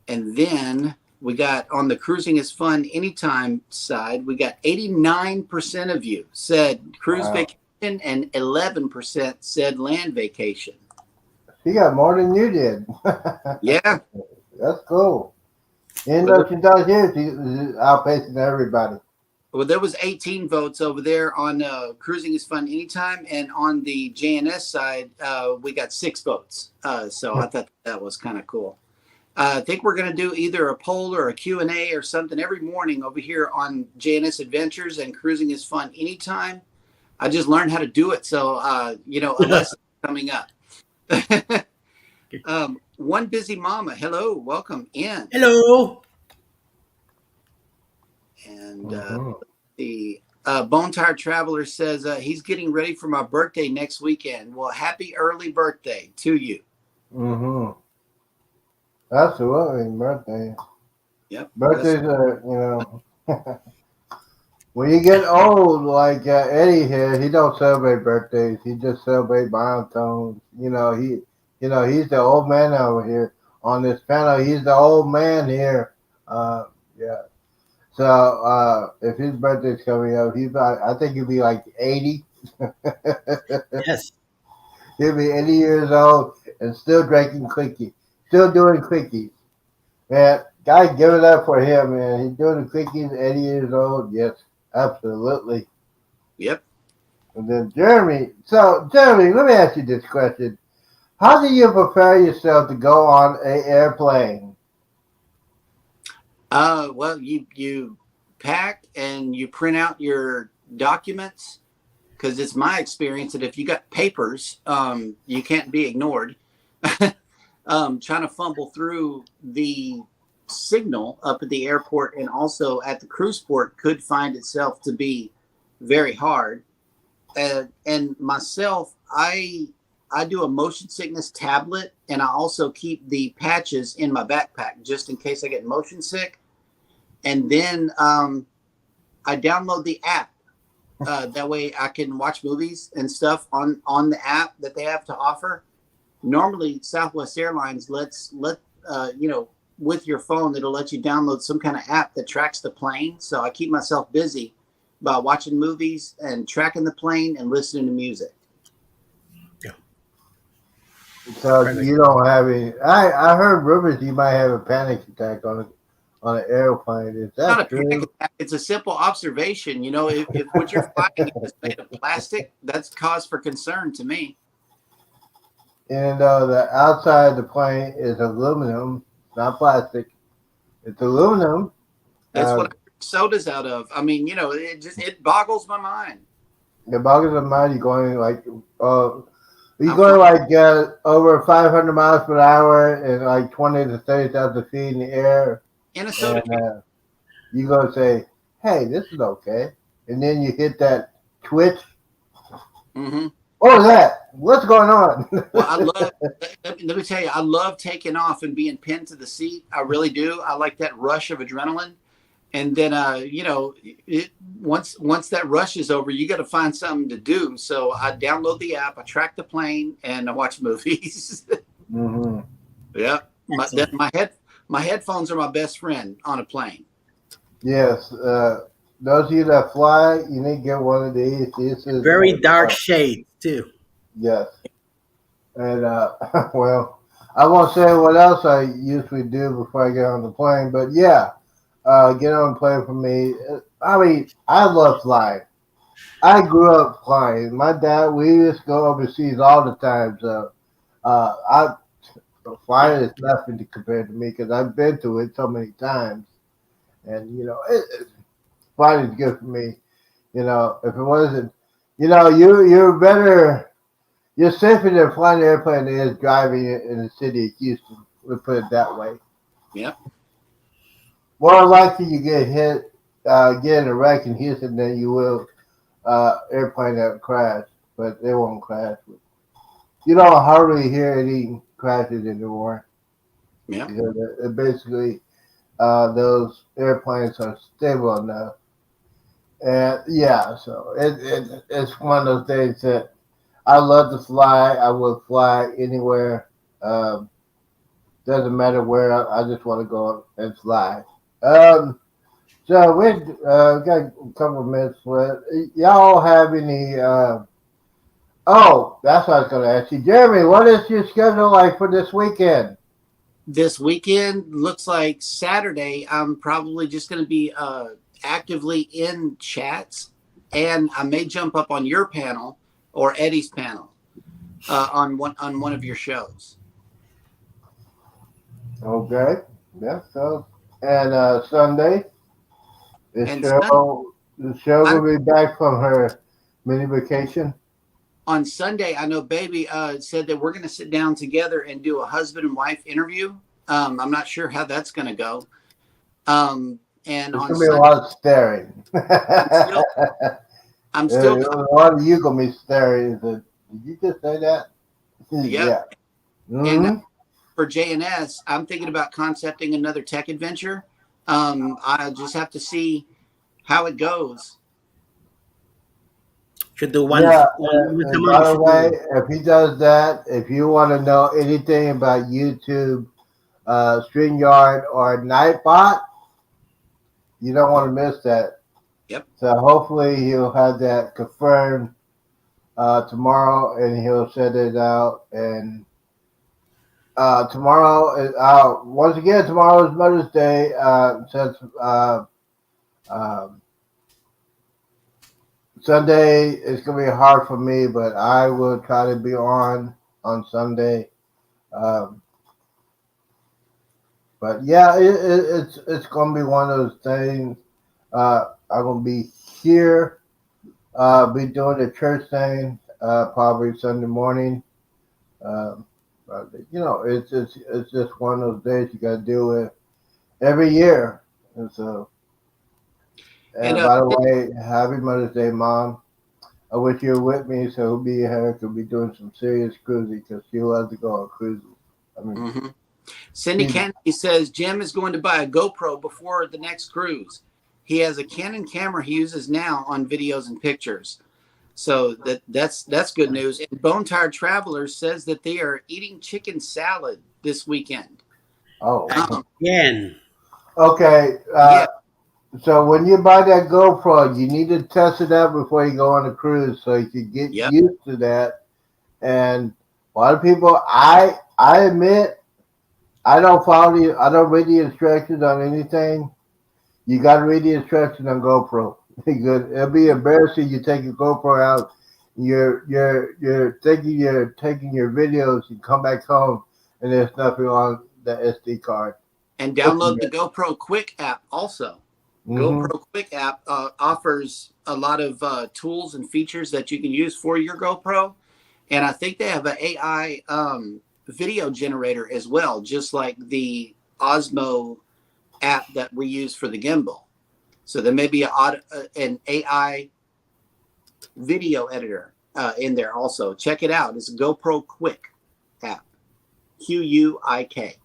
And then we got on the cruising is fun anytime side, we got 89% of you said cruise vacation and 11% said land vacation. He got more than you did. Yeah. That's cool. And she does here, she's outpacing everybody. Well, there was 18 votes over there on cruising is fun anytime, and on the JNS side, we got 6 votes. So I thought that was kind of cool. I think we're going to do either a poll or a Q&A or something every morning over here on JNS Adventures and cruising is fun anytime. I just learned how to do it, so a lesson coming up. One busy mama, hello, welcome in. Hello. And the Bone Tired Traveler says he's getting ready for my birthday next weekend. Well, happy early birthday to you. Mm-hmm. Absolutely, birthday. Yep. Birthdays are, when you get old, like Eddie here, he don't celebrate birthdays. He just celebrates milestones. He's the old man over here on this panel. He's the old man here. Yeah. So if his birthday's coming up, I think he'll be like 80. Yes. He'll be 80 years old and still drinking quickies, still doing quickies. Man, guys, give it up for him, man. He's doing the quickies, 80 years old. Yes, absolutely. Yep. And then Jeremy. So, Jeremy, let me ask you this question. How do you prepare yourself to go on an airplane? Well, you pack and you print out your documents, because it's my experience that if you got papers, you can't be ignored. Trying to fumble through the signal up at the airport and also at the cruise port could find itself to be very hard. And myself, I do a motion sickness tablet, and I also keep the patches in my backpack just in case I get motion sick. And then I download the app. That way I can watch movies and stuff on the app that they have to offer. Normally, Southwest Airlines with your phone, it'll let you download some kind of app that tracks the plane. So I keep myself busy by watching movies and tracking the plane and listening to music. Yeah. So you don't have any. I heard rumors you might have a panic attack on an airplane. Is that Not a true? panic attack. It's a simple observation. If what you're flying is made of plastic, that's cause for concern to me. And the outside of the plane is aluminum, not plastic. It's aluminum. That's what I drink sodas out of. I mean, it boggles my mind. The boggles of mind. You're going like over 500 miles per hour and like 20 to 30,000 feet in the air. In a soda can. You go and say, "Hey, this is okay," and then you hit that twitch. Mm-hmm. Oh, that! What's going on? Well, let me tell you, I love taking off and being pinned to the seat. I really do. I like that rush of adrenaline. And then, once that rush is over, you got to find something to do. So I download the app, I track the plane, and I watch movies. Mm-hmm. Yeah. My headphones are my best friend on a plane. Yes. Those of you that fly, you need to get one of these. This is Very dark shade too. Yes. And well, I won't say what else I usually do before I get on the plane, but yeah, get on the plane for me. I mean, I love flying. I grew up flying. My dad, we used to go overseas all the time. So, flying is nothing to compare to me because I've been to it so many times, and flying is good for me. If it wasn't, you're better. You're safer than flying an airplane than is driving in the city of Houston. We'll put it that way. Yep. More likely you get hit, get in a wreck in Houston than you will airplane that crash, but they won't crash. You don't hardly hear any crashes anymore. Yeah. Because it basically those airplanes are stable enough. And yeah, so it's one of those things that I love to fly. I will fly anywhere. Um, doesn't matter where. I just want to go and fly. Um, so we got a couple of minutes left. Y'all have any? Oh, that's what I was going to ask you, Jeremy. What is your schedule like for this weekend? This weekend looks like Saturday. I'm probably just going to be actively in chats, and I may jump up on your panel or Eddie's panel on one of your shows. Okay, yeah. So and Sunday, the And show I'm will be back from her mini vacation. on Sunday. I know Baby said that we're going to sit down together and do a husband and wife interview. I'm not sure how that's going to go. And There's on gonna be a Sunday, lot of staring. I'm still I'm still A lot of you gonna be staring. Did you just say that? yep. Yeah. And Hmm. for JNS, I'm thinking about concepting another tech adventure. I just have to see how it goes. Should do Yeah. one with a And month. by the Should way, do. if he does that, if you want to know anything about YouTube, StreamYard, or Nightbot, you don't want to miss that. Yep. So hopefully he'll have that confirmed tomorrow, and he'll set it out. And tomorrow, once again, tomorrow is Mother's Day. Since um, Sunday is gonna be hard for me, but I will try to be on Sunday. Um, but yeah, it's gonna be one of those things. I'm gonna be here. Be doing the church thing probably Sunday morning. Um, but it's just one of those days you got to deal with every year. And so, And and by the way, happy Mother's Day, Mom. I wish you were with me so we'll be here. Could be doing some serious cruising because she loves to go on cruises. I mean, mhm. Cindy she's Kennedy says Jim is going to buy a GoPro before the next cruise. He has a Canon camera he uses now on videos and pictures. So that's good news. And Bone Tired Traveler says that they are eating chicken salad this weekend. oh, Again. okay. Yeah, So when you buy that GoPro, you need to test it out before you go on a cruise, so you can get yep, used to that. And a lot of people, I admit, I don't read the instructions on anything. You got to read the instructions on GoPro because it'll be embarrassing. You take your GoPro out, you're thinking you're taking your videos, you come back home, and there's nothing on the SD card. and download the GoPro Quick app also. Mm-hmm. GoPro Quick app offers a lot of tools and features that you can use for your GoPro. And I think they have an AI video generator as well, just like the Osmo app that we use for the gimbal. So there may be an AI video editor in there also. Check it out. It's GoPro Quick app, QUIK.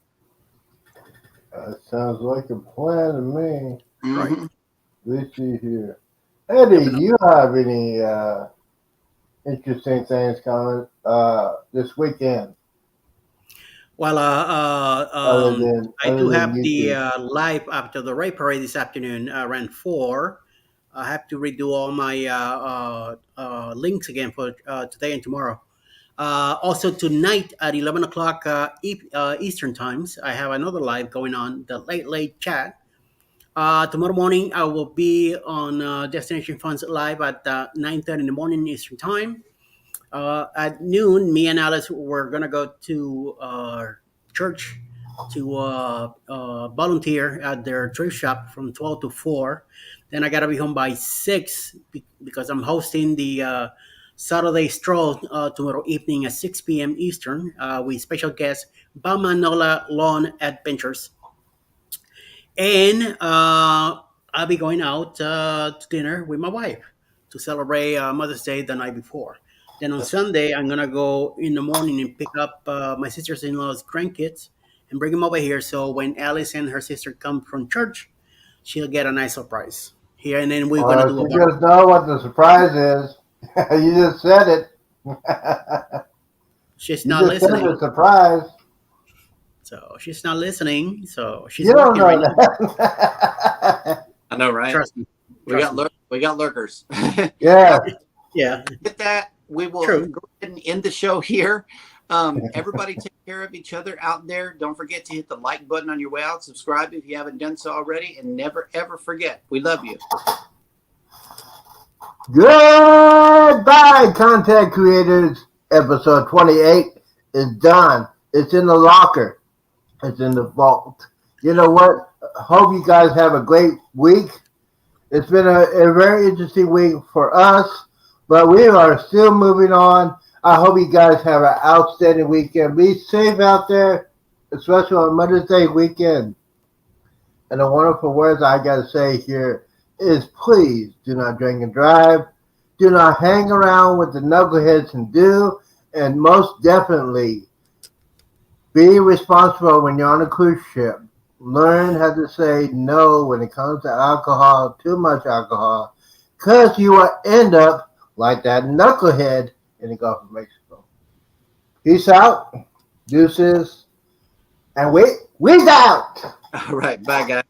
That sounds like a plan to me. Right. Mm-hmm. Let's see here. Eddie, Definitely. you have any interesting things coming this weekend Well, I other do than have the YouTube? live after the race parade this afternoon around 4. I have to redo all my links again for today and tomorrow. Also tonight at 11 o'clock Eastern times, I have another live going on, the Late Late Chat. Tomorrow morning, I will be on Destination Funds live at 9:30 in the morning Eastern time. At noon, me and Alice were gonna go to church to volunteer at their thrift shop from 12 to 4. Then I gotta be home by 6 because I'm hosting the Saturday stroll tomorrow evening at 6 p.m. Eastern with special guest Bama Nola Lawn Adventures. And I'll be going out to dinner with my wife to celebrate Mother's Day the night before. Then on Sunday, I'm gonna go in the morning and pick up my sisters-in-law's grandkids, and bring him over here. So when Alice and her sister come from church, she'll get a nice surprise here. And then we're gonna do a You just know what the surprise is. You just said it. She's You not just said listening. the surprise. So she's not listening. So she's You don't working know right now. that. I know, right? Trust me. We got lurkers. Yeah. Yeah. With that, we will True. go ahead and end the show here. Everybody take care of each other out there. Don't forget to hit the like button on your way out. Subscribe if you haven't done so already. And never, ever forget, we love you. Goodbye, content creators. Episode 28 is done. It's in the locker. It's in the vault. You know what? Hope you guys have a great week. It's been a very interesting week for us, but we are still moving on. I hope you guys have an outstanding weekend. Be safe out there, especially on Mother's Day weekend. And the wonderful words I got to say here is please do not drink and drive. Do not hang around with the knuckleheads and most definitely be responsible when you're on a cruise ship. Learn how to say no when it comes to alcohol, too much alcohol, because you will end up like that knucklehead in the Gulf of Mexico. Peace out, deuces, and we out. All right. Bye, guys.